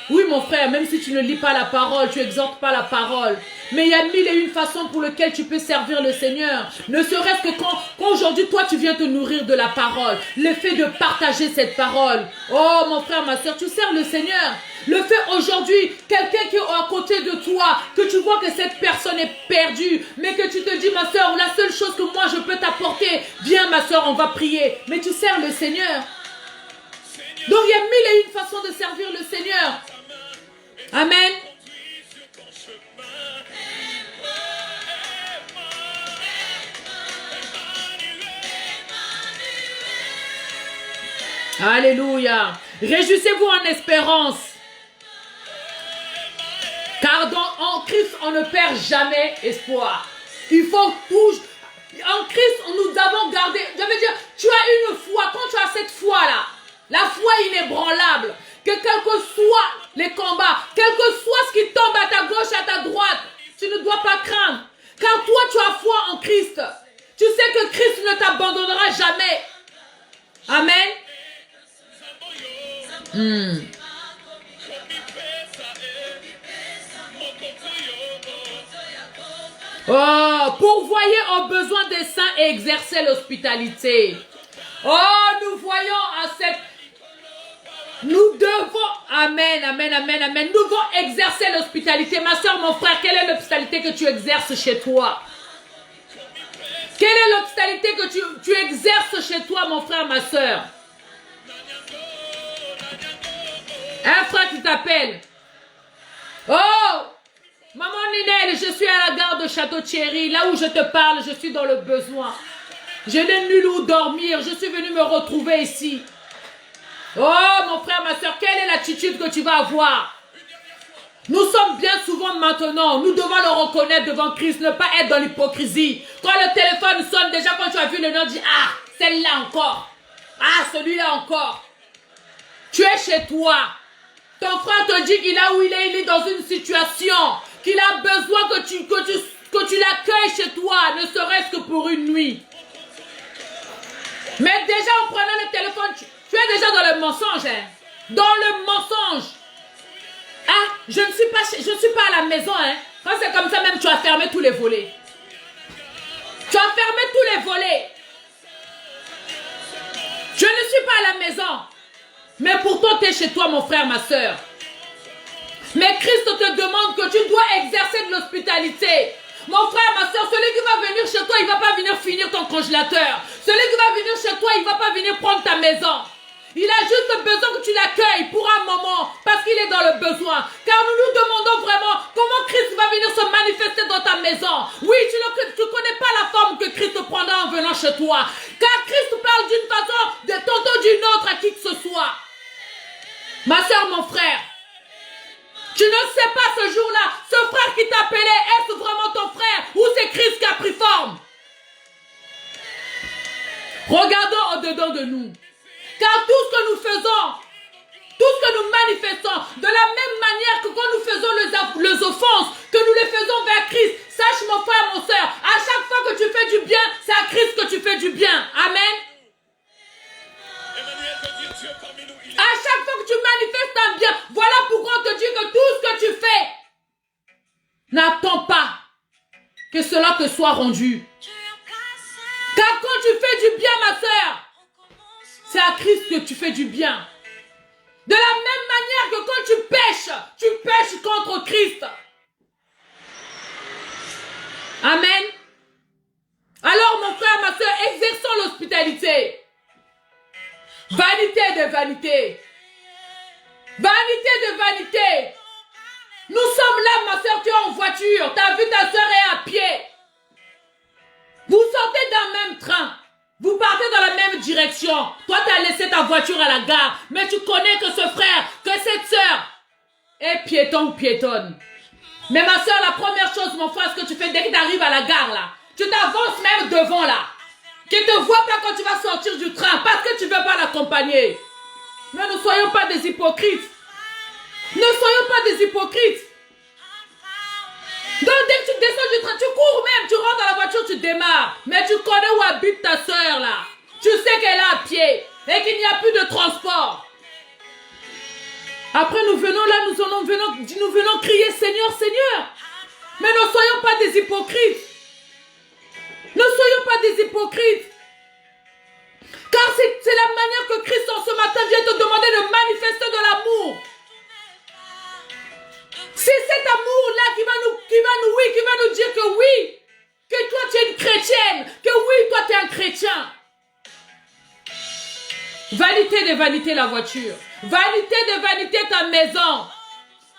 Oui, mon frère, même si tu ne lis pas la parole, tu n'exhortes pas la parole. Mais il y a 1001 façons pour lesquelles tu peux servir le Seigneur. Ne serait-ce que quand aujourd'hui, toi, tu viens te nourrir de la parole. Le fait de partager cette parole. Oh, mon frère, ma soeur, tu sers le Seigneur. Le fait aujourd'hui, quelqu'un qui est à côté de toi, que tu vois que cette personne est perdue, mais que tu te dis, ma soeur, la seule chose que moi je peux t'apporter, viens, ma soeur, on va prier. Mais tu sers le Seigneur. Donc, il y a 1001 façons de servir le Seigneur. Amen. Alléluia. Réjouissez-vous en espérance. Car en Christ, on ne perd jamais espoir. Il faut toujours... En Christ, nous avons gardé... Je veux dire, tu as une foi. Quand tu as cette foi-là, la foi inébranlable, que quels que soient les combats, quel que soit ce qui tombe à ta gauche, à ta droite, tu ne dois pas craindre. Car toi, tu as foi en Christ. Tu sais que Christ ne t'abandonnera jamais. Amen. Oh, pourvoyez aux besoins des saints et exercez l'hospitalité. Oh, nous voyons à cette... Nous devons, amen, amen, amen, amen, nous devons exercer l'hospitalité. Ma soeur, mon frère, quelle est l'hospitalité que tu exerces chez toi? Quelle est l'hospitalité que tu exerces chez toi, mon frère, ma soeur? Un frère qui t'appelle. Oh, maman Ninel, je suis à la gare de Château-Thierry. Là où je te parle, je suis dans le besoin. Je n'ai nul où dormir. Je suis venu me retrouver ici. Oh, mon frère, ma soeur, quelle est l'attitude que tu vas avoir? Nous sommes bien souvent maintenant, nous devons le reconnaître devant Christ, ne pas être dans l'hypocrisie. Quand le téléphone sonne, déjà quand tu as vu le nom, dis, ah, celle-là encore. Ah, celui-là encore. Tu es chez toi. Ton frère te dit qu'il a où il est dans une situation, qu'il a besoin que tu l'accueilles chez toi, ne serait-ce que pour une nuit. Mais déjà en prenant le téléphone, tu es déjà dans le mensonge. Hein? Dans le mensonge. Ah, je ne suis pas à la maison. Hein? Quand c'est comme ça, même tu as fermé tous les volets. Tu as fermé tous les volets. Je ne suis pas à la maison. Mais pourtant, tu es chez toi, mon frère, ma soeur. Mais Christ te demande que tu dois exercer de l'hospitalité. Mon frère, ma soeur, celui qui va venir chez toi, il ne va pas venir finir ton congélateur. Celui qui va venir chez toi, il ne va pas venir prendre ta maison. Il a juste besoin que tu l'accueilles pour un moment, parce qu'il est dans le besoin. Car nous nous demandons vraiment comment Christ va venir se manifester dans ta maison. Oui, tu ne connais pas la forme que Christ prendra en venant chez toi. Car Christ parle d'une façon, tantôt d'une autre à qui que ce soit. Ma soeur, mon frère, tu ne sais pas ce jour-là, ce frère qui t'appelait, est-ce vraiment ton frère ou c'est Christ qui a pris forme? Regardons au-dedans de nous. Car tout ce que nous faisons, tout ce que nous manifestons, de la même manière que quand nous faisons les offenses, que nous les faisons vers Christ, sache mon frère, mon soeur, à chaque fois que tu fais du bien, c'est à Christ que tu fais du bien. Amen. À chaque fois que tu manifestes un bien, voilà pourquoi on te dit que tout ce que tu fais, n'attends pas que cela te soit rendu. Car quand tu fais du bien, ma soeur, c'est à Christ que tu fais du bien. De la même manière que quand tu pêches contre Christ. Amen. Alors mon frère, ma soeur, exerçons l'hospitalité. Vanité de vanité. Vanité de vanité. Nous sommes là, ma soeur, tu es en voiture. Tu as vu ta soeur est à pied. Vous sortez dans le même train. Vous partez dans la même direction. Toi, tu as laissé ta voiture à la gare. Mais tu connais que ce frère, que cette soeur est piéton ou piétonne. Mais ma soeur, la première chose, mon frère, ce que tu fais dès que tu arrives à la gare, là, tu t'avances même devant, là. Qu'il ne te voit pas quand tu vas sortir du train parce que tu ne veux pas l'accompagner. Mais ne soyons pas des hypocrites. Ne soyons pas des hypocrites. Donc dès que tu descends du train, tu cours même, tu rentres dans la voiture, tu démarres. Mais tu connais où habite ta soeur là. Tu sais qu'elle est à pied et qu'il n'y a plus de transport. Après nous venons là, nous venons crier Seigneur, Seigneur. Mais ne soyons pas des hypocrites. Ne soyons pas des hypocrites. Car c'est la manière que Christ en ce matin vient te demander de manifester de l'amour. C'est cet amour-là qui va nous dire que oui, que toi tu es une chrétienne, que oui, toi tu es un chrétien. Vanité de vanité la voiture, vanité de vanité ta maison.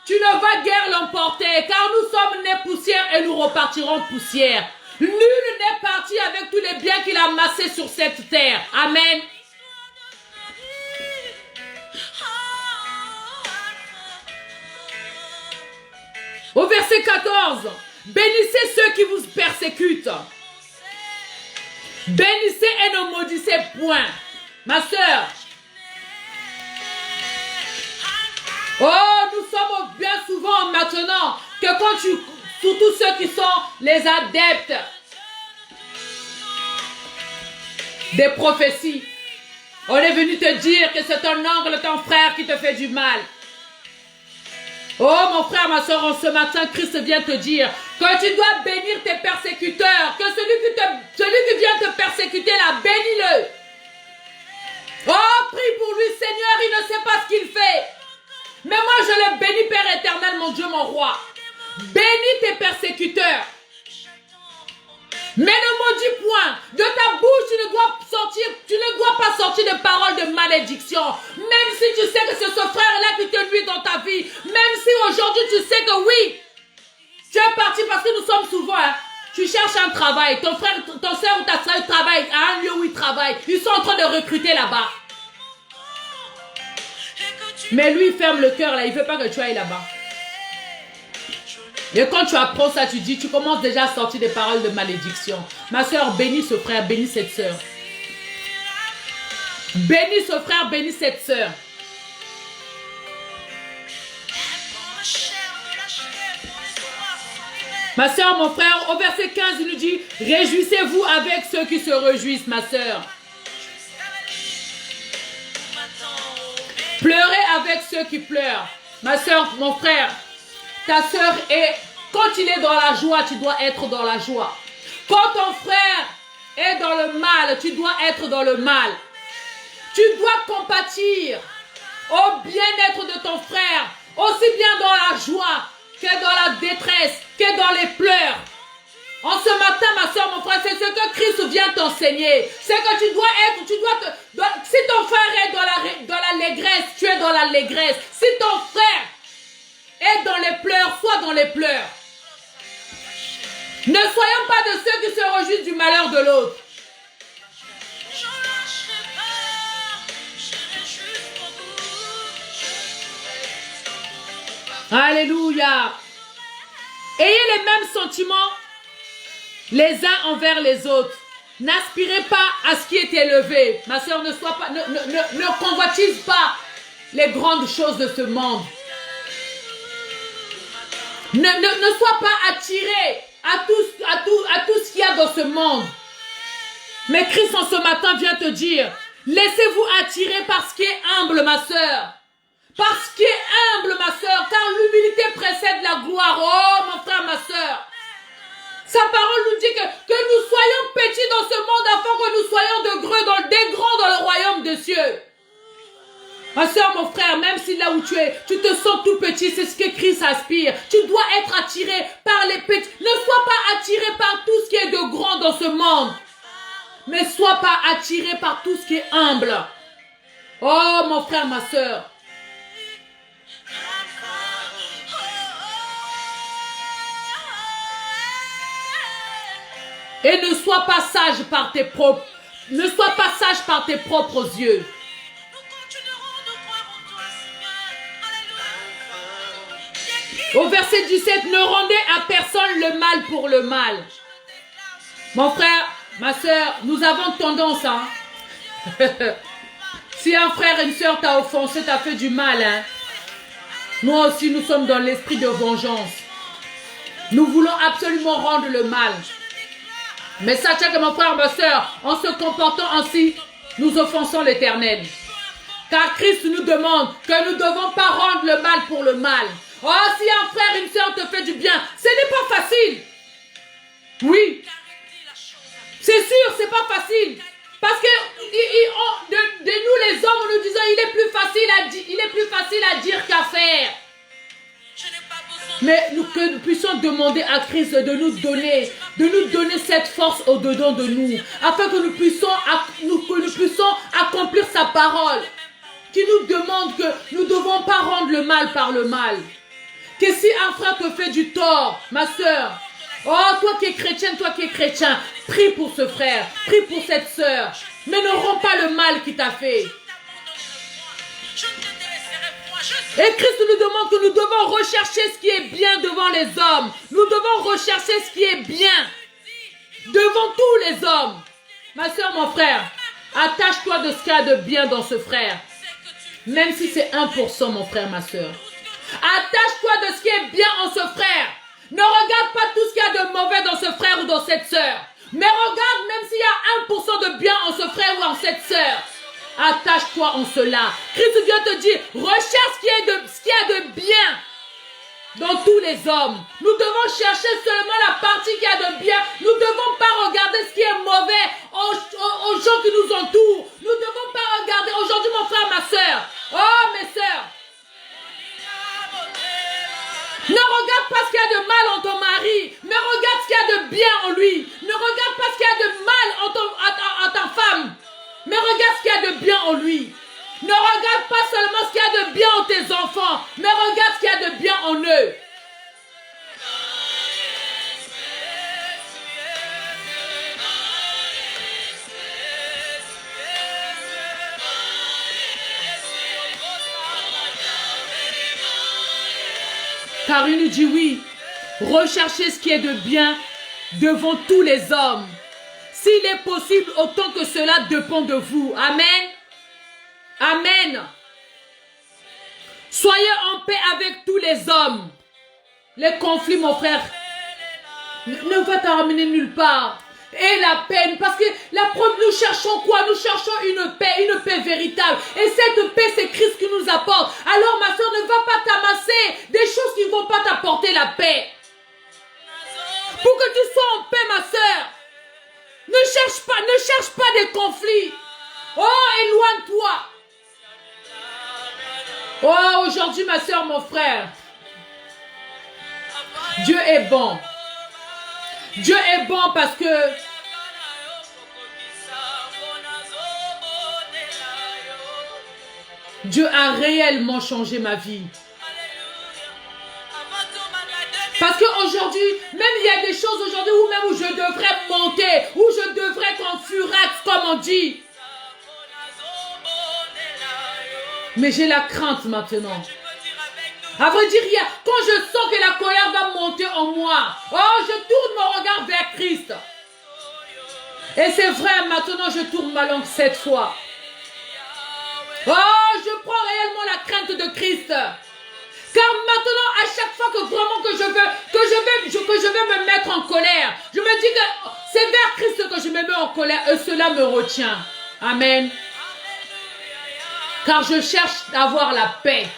Tu ne vas guère l'emporter, car nous sommes nés poussière et nous repartirons poussière. Nul n'est parti avec tous les biens qu'il a amassés sur cette terre. Amen. Au verset 14, bénissez ceux qui vous persécutent. Bénissez et ne maudissez point. Ma soeur. Oh, nous sommes bien souvent maintenant que quand surtout ceux qui sont les adeptes des prophéties, on est venu te dire que c'est ton oncle, ton frère qui te fait du mal. Oh mon frère, ma soeur, en ce matin, Christ vient te dire que tu dois bénir tes persécuteurs, que celui qui vient te persécuter là, bénis-le. Oh, prie pour lui, Seigneur, il ne sait pas ce qu'il fait. Mais moi, je le bénis, Père éternel, mon Dieu, mon roi. Bénis tes persécuteurs. Mais ne maudis point. De ta bouche, tu ne dois pas sortir de paroles de malédiction. Même si tu sais que c'est ce frère-là qui te nuit dans ta vie. Même si aujourd'hui tu sais que oui, tu es parti parce que nous sommes souvent, tu cherches un travail. Ton frère, ton soeur ou ta soeur travaille à un lieu où ils travaillent. Ils sont en train de recruter là-bas. Mais lui, il ferme le cœur là. Il ne veut pas que tu ailles là-bas. Et quand tu apprends ça, tu commences déjà à sortir des paroles de malédiction. Ma soeur, bénis ce frère, bénis cette soeur. Bénis ce frère, bénis cette soeur. Ma soeur, mon frère, au verset 15, il nous dit, réjouissez-vous avec ceux qui se réjouissent, ma soeur. Pleurez avec ceux qui pleurent. Ma soeur, mon frère, ta soeur est, quand il est dans la joie, tu dois être dans la joie. Quand ton frère est dans le mal, tu dois être dans le mal. Tu dois compatir au bien-être de ton frère, aussi bien dans la joie que dans la détresse, que dans les pleurs. En ce matin, ma soeur, mon frère, c'est ce que Christ vient t'enseigner. C'est que tu dois être, si ton frère est dans l'allégresse, tu es dans l'allégresse. Si ton frère est dans les pleurs, sois dans les pleurs. Ne soyons pas de ceux qui se réjouissent du malheur de l'autre. Alléluia. Ayez les mêmes sentiments les uns envers les autres. N'aspirez pas à ce qui est élevé. Ma soeur, ne convoitise pas les grandes choses de ce monde. Ne sois pas attiré à tout ce qu'il y a dans ce monde. Mais Christ en ce matin vient te dire, laissez-vous attirer par ce qui est humble, ma soeur. Par ce qui est humble, ma soeur, car l'humilité précède la gloire. Oh, mon frère, ma soeur. Sa parole nous dit que nous soyons petits dans ce monde afin que nous soyons des grands dans le royaume des cieux. Ma soeur, mon frère, même si là où tu es, tu te sens tout petit, c'est ce que Christ aspire. Tu dois être attiré par les petits. Ne sois pas attiré par tout ce qui est de grand dans ce monde. Mais sois pas attiré par tout ce qui est humble. Oh, mon frère, ma soeur. Et ne sois pas sage par tes propres. Ne sois pas sage par tes propres yeux. Au verset 17, ne rendez à personne le mal pour le mal. Mon frère, ma soeur, nous avons tendance, hein. Si un frère et une soeur t'a offensé, t'a fait du mal, hein. Nous aussi, nous sommes dans l'esprit de vengeance. Nous voulons absolument rendre le mal. Mais sachez que mon frère, ma soeur, en se comportant ainsi, nous offensons l'Éternel. Car Christ nous demande que nous ne devons pas rendre le mal pour le mal. Oh, si un frère et une soeur te fait du bien, ce n'est pas facile. Oui. C'est sûr, c'est pas facile. Parce que de nous les hommes, nous disons il est plus facile à dire qu'à faire. Mais que nous puissions demander à Christ de nous donner cette force au-dedans de nous, afin que nous puissions accomplir sa parole, qui nous demande que nous ne devons pas rendre le mal par le mal. Que si un frère te fait du tort, ma soeur, oh, toi qui es chrétienne, prie pour ce frère, prie pour cette soeur, mais ne rends pas le mal qu'il t'a fait. Et Christ nous demande que nous devons rechercher ce qui est bien devant les hommes. Nous devons rechercher ce qui est bien devant tous les hommes. Ma soeur, mon frère, attache-toi de ce qu'il y a de bien dans ce frère. Même si c'est 1%, mon frère, ma soeur. Attache-toi de ce qui est bien en ce frère. Ne regarde pas tout ce qu'il y a de mauvais dans ce frère ou dans cette soeur. Mais regarde même s'il y a 1% de bien en ce frère ou en cette soeur. Attache-toi en cela. Christ vient te dire, recherche ce qu'il y a de bien dans tous les hommes. Nous devons chercher seulement la partie qui a de bien. Nous ne devons pas regarder ce qui est mauvais aux gens qui nous entourent. Nous ne devons pas regarder. Aujourd'hui, mon frère, ma soeur. Oh, mes soeurs. Ne regarde pas ce qu'il y a de mal en ton mari, mais regarde ce qu'il y a de bien en lui. Ne regarde pas ce qu'il y a de mal en ta femme, mais regarde ce qu'il y a de bien en lui. Ne regarde pas seulement ce qu'il y a de bien en tes enfants, mais regarde ce qu'il y a de bien en eux. Car il nous dit oui, recherchez ce qui est de bien devant tous les hommes. S'il est possible, autant que cela dépend de vous. Amen. Amen. Soyez en paix avec tous les hommes. Les conflits, mon frère, ne va t'amener nulle part. Et la peine, parce que nous cherchons quoi? Nous cherchons une paix véritable. Et cette paix, c'est Christ qui nous apporte. Alors ma soeur, ne va pas t'amasser des choses qui ne vont pas t'apporter la paix. Pour que tu sois en paix, ma soeur, ne cherche pas des conflits. Oh, éloigne-toi. Oh, aujourd'hui, ma soeur, mon frère, Dieu est bon. Dieu est bon parce que Dieu a réellement changé ma vie. Parce qu'aujourd'hui, même il y a des choses aujourd'hui où je devrais monter, où je devrais être en furax, comme on dit. Mais j'ai la crainte maintenant. À vrai dire, quand je sens que la colère va monter en moi, oh, je tourne mon regard vers Christ. Et c'est vrai, maintenant je tourne ma langue 7 fois. Oh, je prends réellement la crainte de Christ. Car maintenant, à chaque fois que vraiment que je vais me mettre en colère, je me dis que c'est vers Christ que je me mets en colère et cela me retient. Amen. Car je cherche à avoir la paix.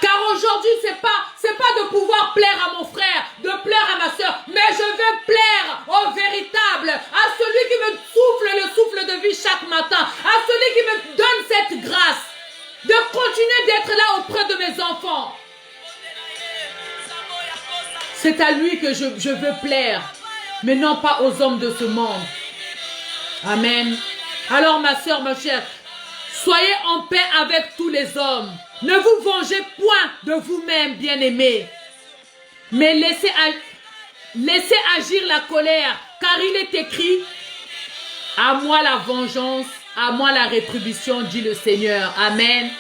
Car aujourd'hui, c'est pas de pouvoir plaire à mon frère, de plaire à ma soeur, mais je veux plaire au véritable, à celui qui me souffle le souffle de vie chaque matin, à celui qui me donne cette grâce de continuer d'être là auprès de mes enfants. C'est à lui que je veux plaire, mais non pas aux hommes de ce monde. Amen. Alors ma soeur, ma chère, Soyez en paix avec tous les hommes. Ne vous vengez point de vous-même, bien-aimés. Mais laissez agir la colère, car il est écrit, à moi la vengeance, à moi la rétribution, dit le Seigneur. Amen.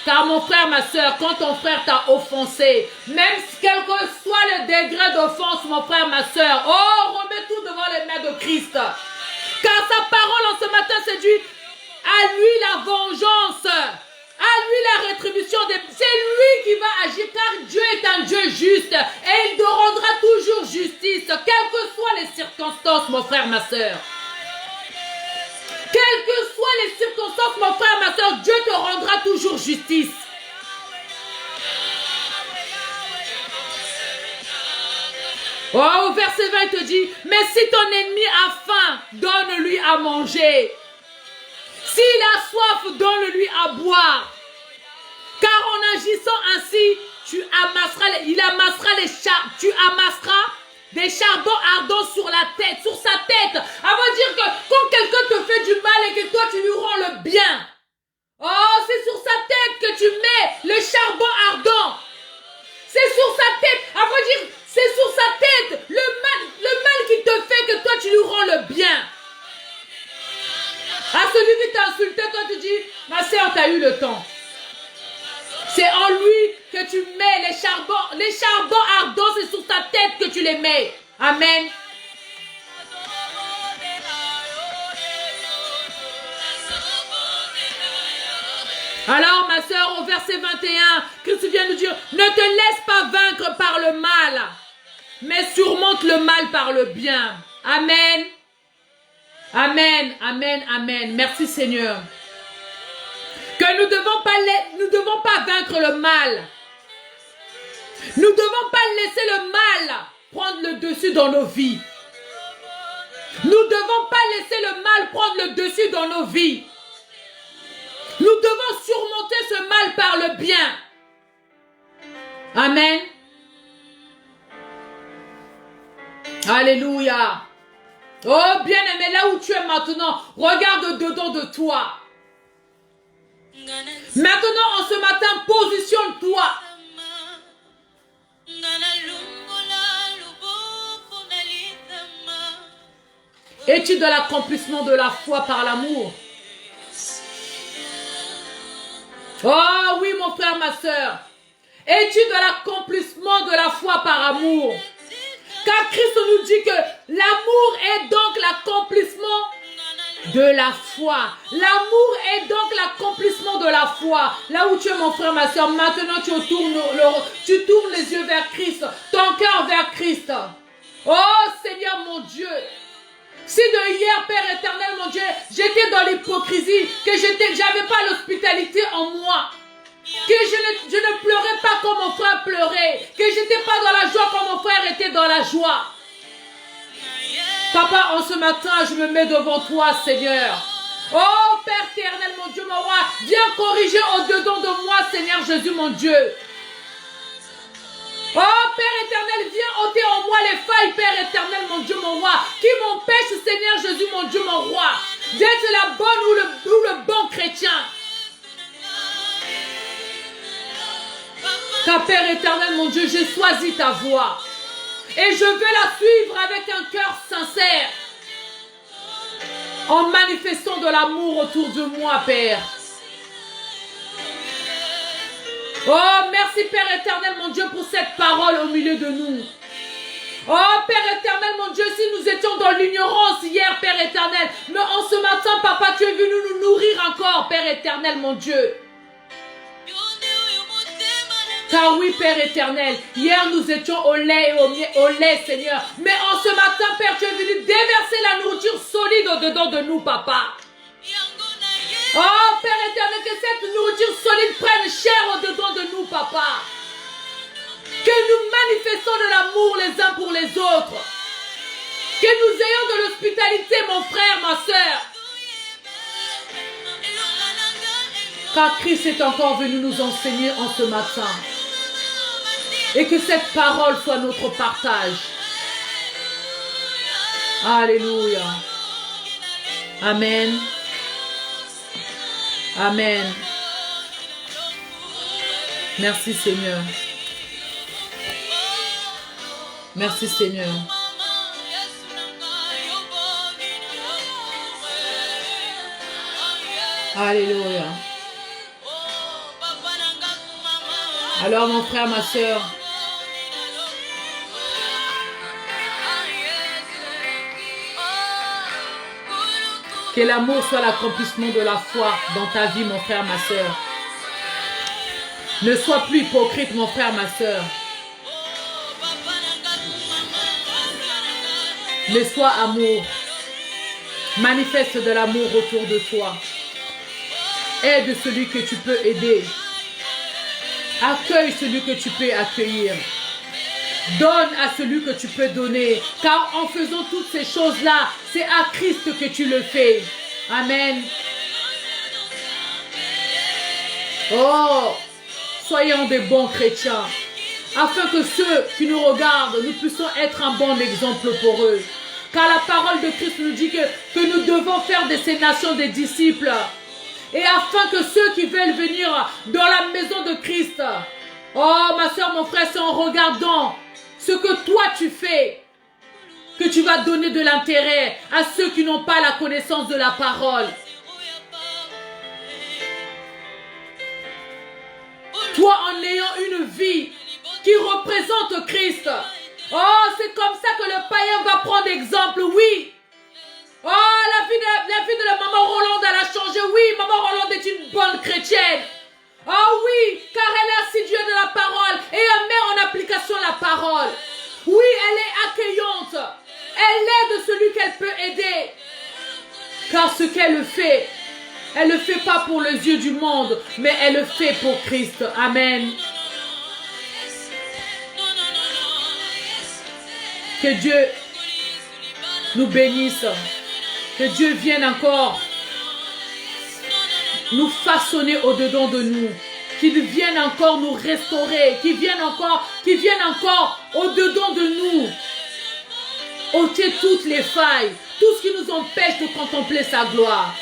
Car mon frère, ma soeur, quand ton frère t'a offensé, même quel que soit le degré d'offense, mon frère, ma soeur, oh, remets tout devant les mains de Christ. Car sa parole en ce matin se dit, à lui la vengeance, à lui la rétribution. C'est lui qui va agir, car Dieu est un Dieu juste et il te rendra toujours justice, quelles que soient les circonstances, mon frère, ma soeur. Quelles que soient les circonstances, mon frère, ma soeur, Dieu te rendra toujours justice. Oh, au verset 20, il te dit, mais si ton ennemi a faim, donne-lui à manger. S'il a soif, donne-lui à boire. Car en agissant ainsi, tu amasseras des charbons ardents sur sa tête. Ça veut dire que quand quelqu'un te fait du mal et que toi tu lui rends le bien, oh, c'est sur sa tête que tu mets le charbon ardent. C'est sur sa tête. Ça veut dire, c'est sur sa tête. Le mal qu'il te fait, que toi tu lui rends le bien. À celui qui t'a insulté, toi tu dis, ma soeur, t'as eu le temps. C'est en lui que tu mets les charbons ardents, c'est sur ta tête que tu les mets. Amen. Alors, ma soeur, au verset 21, Christ vient nous dire, ne te laisse pas vaincre par le mal, mais surmonte le mal par le bien. Amen. Amen, amen, amen. Merci Seigneur. Que nous ne devons pas vaincre le mal. Nous ne devons pas laisser le mal prendre le dessus dans nos vies. Nous ne devons pas laisser le mal prendre le dessus dans nos vies. Nous devons surmonter ce mal par le bien. Amen. Alléluia. Oh bien-aimé, là où tu es maintenant, regarde dedans de toi. Maintenant, en ce matin, positionne-toi. Es-tu dans l'accomplissement de la foi par l'amour? Oh oui, mon frère, ma soeur. Es-tu dans l'accomplissement de la foi par amour? Car Christ nous dit que l'amour est donc l'accomplissement de la foi. L'amour est donc l'accomplissement de la foi. Là où tu es, mon frère, ma soeur, maintenant tu tournes les yeux vers Christ, ton cœur vers Christ. Oh Seigneur mon Dieu, si de hier, Père éternel, mon Dieu, j'étais dans l'hypocrisie, que j'avais pas l'hospitalité en moi, que je ne pleurais pas comme mon frère pleurait, que je n'étais pas dans la joie comme mon frère était dans la joie. Papa, en ce matin, je me mets devant toi, Seigneur. Oh, Père éternel, mon Dieu, mon roi, viens corriger au-dedans de moi, Seigneur Jésus, mon Dieu. Oh, Père éternel, viens ôter en moi les failles, Père éternel, mon Dieu, mon roi, qui m'empêchent, Seigneur Jésus, mon Dieu, mon roi, d'être la bonne ou le bon chrétien. Car Père éternel, mon Dieu, j'ai choisi ta voie. Et je veux la suivre avec un cœur sincère. En manifestant de l'amour autour de moi, Père. Oh, merci Père éternel, mon Dieu, pour cette parole au milieu de nous. Oh, Père éternel, mon Dieu, si nous étions dans l'ignorance hier, Père éternel, mais en ce matin, Papa, tu es venu nous nourrir encore, Père éternel, mon Dieu. Car oui, Père éternel, hier nous étions au lait, Seigneur. Mais en ce matin, Père, tu es venu déverser la nourriture solide au-dedans de nous, Papa. Oh, Père éternel, que cette nourriture solide prenne chair au-dedans de nous, Papa. Que nous manifestons de l'amour les uns pour les autres. Que nous ayons de l'hospitalité, mon frère, ma soeur. Car Christ est encore venu nous enseigner en ce matin. Et que cette parole soit notre partage. Alléluia. Amen. Amen. Merci Seigneur. Merci Seigneur. Alléluia. Alors mon frère, ma soeur, que l'amour soit l'accomplissement de la foi dans ta vie, mon frère, ma soeur. Ne sois plus hypocrite, mon frère, ma soeur. Mais sois amour. Manifeste de l'amour autour de toi. Aide celui que tu peux aider. Accueille celui que tu peux accueillir. Donne à celui que tu peux donner. Car en faisant toutes ces choses-là, c'est à Christ que tu le fais. Amen. Oh, soyons des bons chrétiens. Afin que ceux qui nous regardent, nous puissions être un bon exemple pour eux. Car la parole de Christ nous dit que nous devons faire de ces nations des disciples. Et afin que ceux qui veulent venir dans la maison de Christ, oh ma soeur, mon frère, c'est en regardant ce que toi tu fais que tu vas donner de l'intérêt à ceux qui n'ont pas la connaissance de la parole. Toi, en ayant une vie qui représente Christ, oh, c'est comme ça que le païen va prendre exemple, oui. Oh, la vie de la maman Rolande, elle a changé. Oui, maman Rolande est une bonne chrétienne. Oh oui, car elle est assidue de la parole et elle met en application la parole. Oui, elle est accueillante. Elle aide celui qu'elle peut aider. Car ce qu'elle fait, elle ne le fait pas pour les yeux du monde, mais elle le fait pour Christ. Amen. Que Dieu nous bénisse. Que Dieu vienne encore nous façonner au-dedans de nous. Qu'il vienne encore nous restaurer. Qu'il vienne encore au-dedans de nous. ôter toutes les failles. Tout ce qui nous empêche de contempler sa gloire.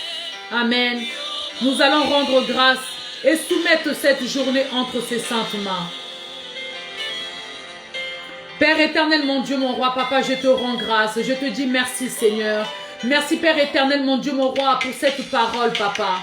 Amen. Nous allons rendre grâce et soumettre cette journée entre ses saintes mains. Père éternel, mon Dieu, mon roi, papa, je te rends grâce. Je te dis merci, Seigneur. Merci, Père éternel, mon Dieu, mon roi, pour cette parole, papa.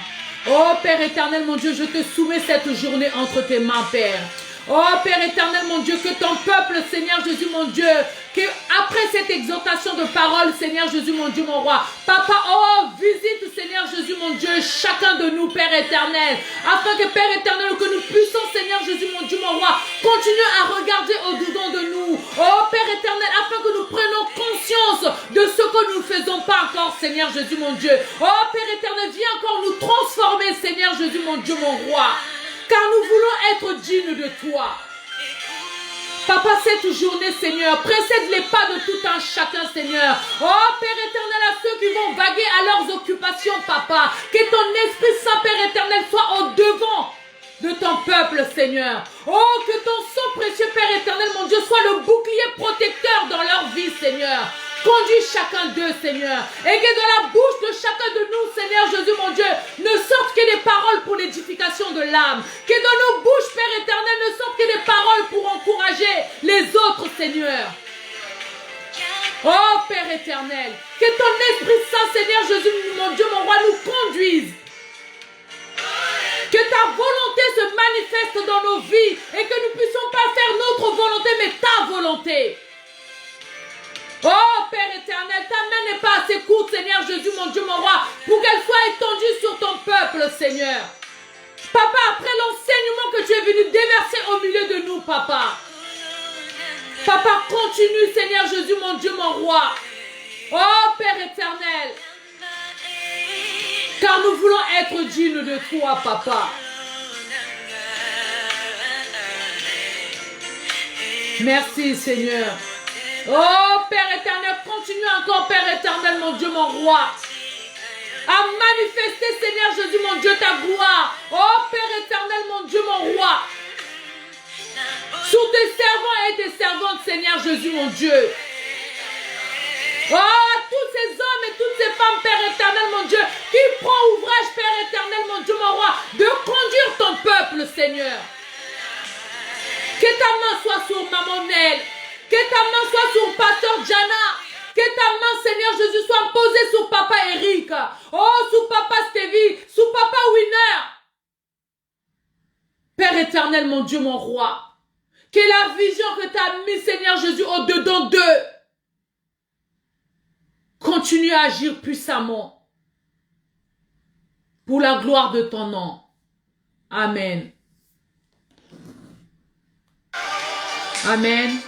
Oh, Père éternel, mon Dieu, je te soumets cette journée entre tes mains, Père. Oh, Père éternel, mon Dieu, que ton peuple, Seigneur Jésus, mon Dieu, que après cette exhortation de parole, Seigneur Jésus, mon Dieu, mon roi, papa, oh, visite, Seigneur Jésus, mon Dieu, chacun de nous, Père éternel, afin que, Père éternel, que nous puissions, Seigneur Jésus, mon Dieu, mon roi, continuer à regarder au-dedans de nous. Oh, Père éternel, afin que nous prenions conscience de ce que nous ne faisons pas encore, Seigneur Jésus, mon Dieu. Oh, Père éternel, viens encore nous transformer, Seigneur Jésus, mon Dieu, mon roi. Car nous voulons être dignes de toi. Papa, cette journée, Seigneur, précède les pas de tout un chacun, Seigneur. Oh, Père éternel, à ceux qui vont vaguer à leurs occupations, Papa. Que ton Esprit Saint, Père éternel, soit au devant de ton peuple, Seigneur. Oh, que ton sang précieux, Père éternel, mon Dieu, soit le bouclier protecteur dans leur vie, Seigneur. Conduis chacun d'eux, Seigneur. Et que de la bouche de chacun de nous, Seigneur Jésus, mon Dieu, ne sortent que des paroles pour l'édification de l'âme. Que dans nos bouches, Père éternel, ne sortent que des paroles pour encourager les autres, Seigneur. Oh, Père éternel, que ton Esprit Saint, Seigneur Jésus, mon Dieu, mon roi, nous conduise. Que ta volonté se manifeste dans nos vies et que nous ne puissions pas faire notre volonté, mais ta volonté. Oh, Père éternel, ta main n'est pas assez courte, Seigneur Jésus, mon Dieu, mon roi, pour qu'elle soit étendue sur ton peuple, Seigneur. Papa, après l'enseignement que tu es venu déverser au milieu de nous, Papa. Papa, continue, Seigneur Jésus, mon Dieu, mon roi. Oh, Père éternel. Car nous voulons être dignes de toi, Papa. Merci, Seigneur. Oh, Père éternel, continue encore, Père éternel, mon Dieu, mon roi, à manifester, Seigneur Jésus, mon Dieu, ta gloire. Oh, Père éternel, mon Dieu, mon roi, sur tes servants et tes servantes, Seigneur Jésus, mon Dieu. Oh, tous ces hommes et toutes ces femmes femme, Père éternel, mon Dieu, qui prend ouvrage, Père éternel, mon Dieu, mon roi, de conduire ton peuple, Seigneur. Que ta main soit sur Maman Nel, que ta main soit sur Pasteur Jana, que ta main, Seigneur Jésus, soit posée sur Papa Eric, oh, sur Papa Stevie, sur Papa Winner. Père éternel, mon Dieu, mon roi, que la vision que tu as mise, Seigneur Jésus, au-dedans d'eux, continue à agir puissamment pour la gloire de ton nom. Amen. Amen.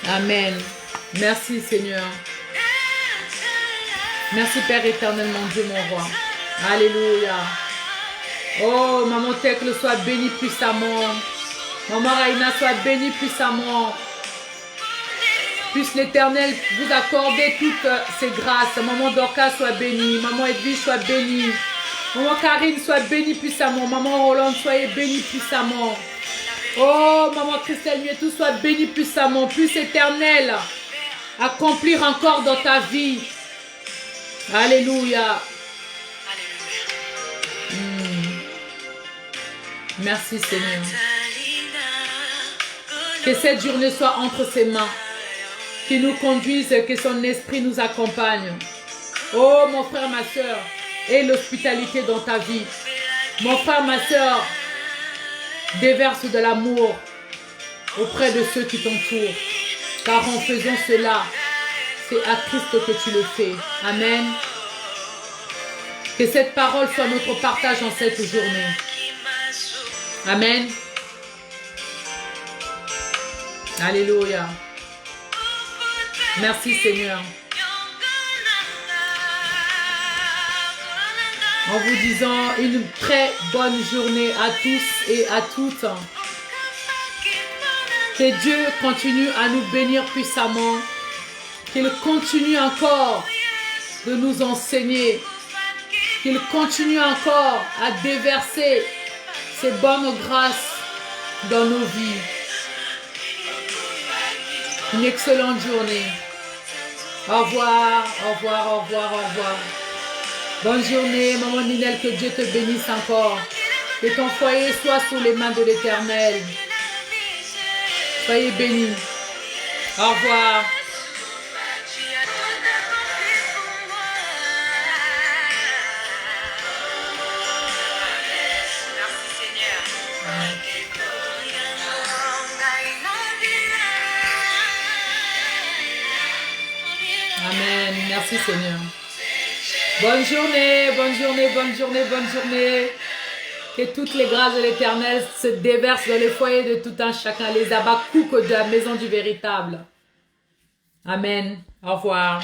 Amen. Merci Seigneur. Merci Père éternel, mon Dieu, mon roi. Alléluia. Oh, Maman Tecle, soit bénie puissamment. Maman Raina, soit bénie puissamment. Puisse l'Éternel vous accorder toutes ses grâces. Maman Dorcas, soit bénie. Maman Edwige, soit bénie. Maman Karine, soit bénie puissamment. Maman Roland, soyez bénie puissamment. Oh, Maman Christelle Mietou, soit bénie puissamment. Puisse l'Éternel accomplir encore dans ta vie. Alléluia. Merci Seigneur. Que cette journée soit entre ses mains. Qu'il nous conduise, que son esprit nous accompagne. Oh mon frère, ma soeur, aie l'hospitalité dans ta vie. Mon frère, ma soeur, déverse de l'amour auprès de ceux qui t'entourent. Car en faisant cela, c'est à Christ que tu le fais. Amen. Que cette parole soit notre partage en cette journée. Amen. Alléluia. Merci Seigneur. En vous disant une très bonne journée à tous et à toutes. Que Dieu continue à nous bénir puissamment. Qu'il continue encore de nous enseigner. Qu'il continue encore à déverser ses bonnes grâces dans nos vies. Une excellente journée. Au revoir, au revoir, au revoir, au revoir. Bonne journée, Maman Ninel, que Dieu te bénisse encore. Que ton foyer soit sous les mains de l'Éternel. Soyez bénis. Au revoir. Amen. Merci Seigneur. Bonne journée, bonne journée, bonne journée, bonne journée. Que toutes les grâces de l'Éternel se déversent dans les foyers de tout un chacun, les abakouk de la maison du véritable. Amen. Au revoir.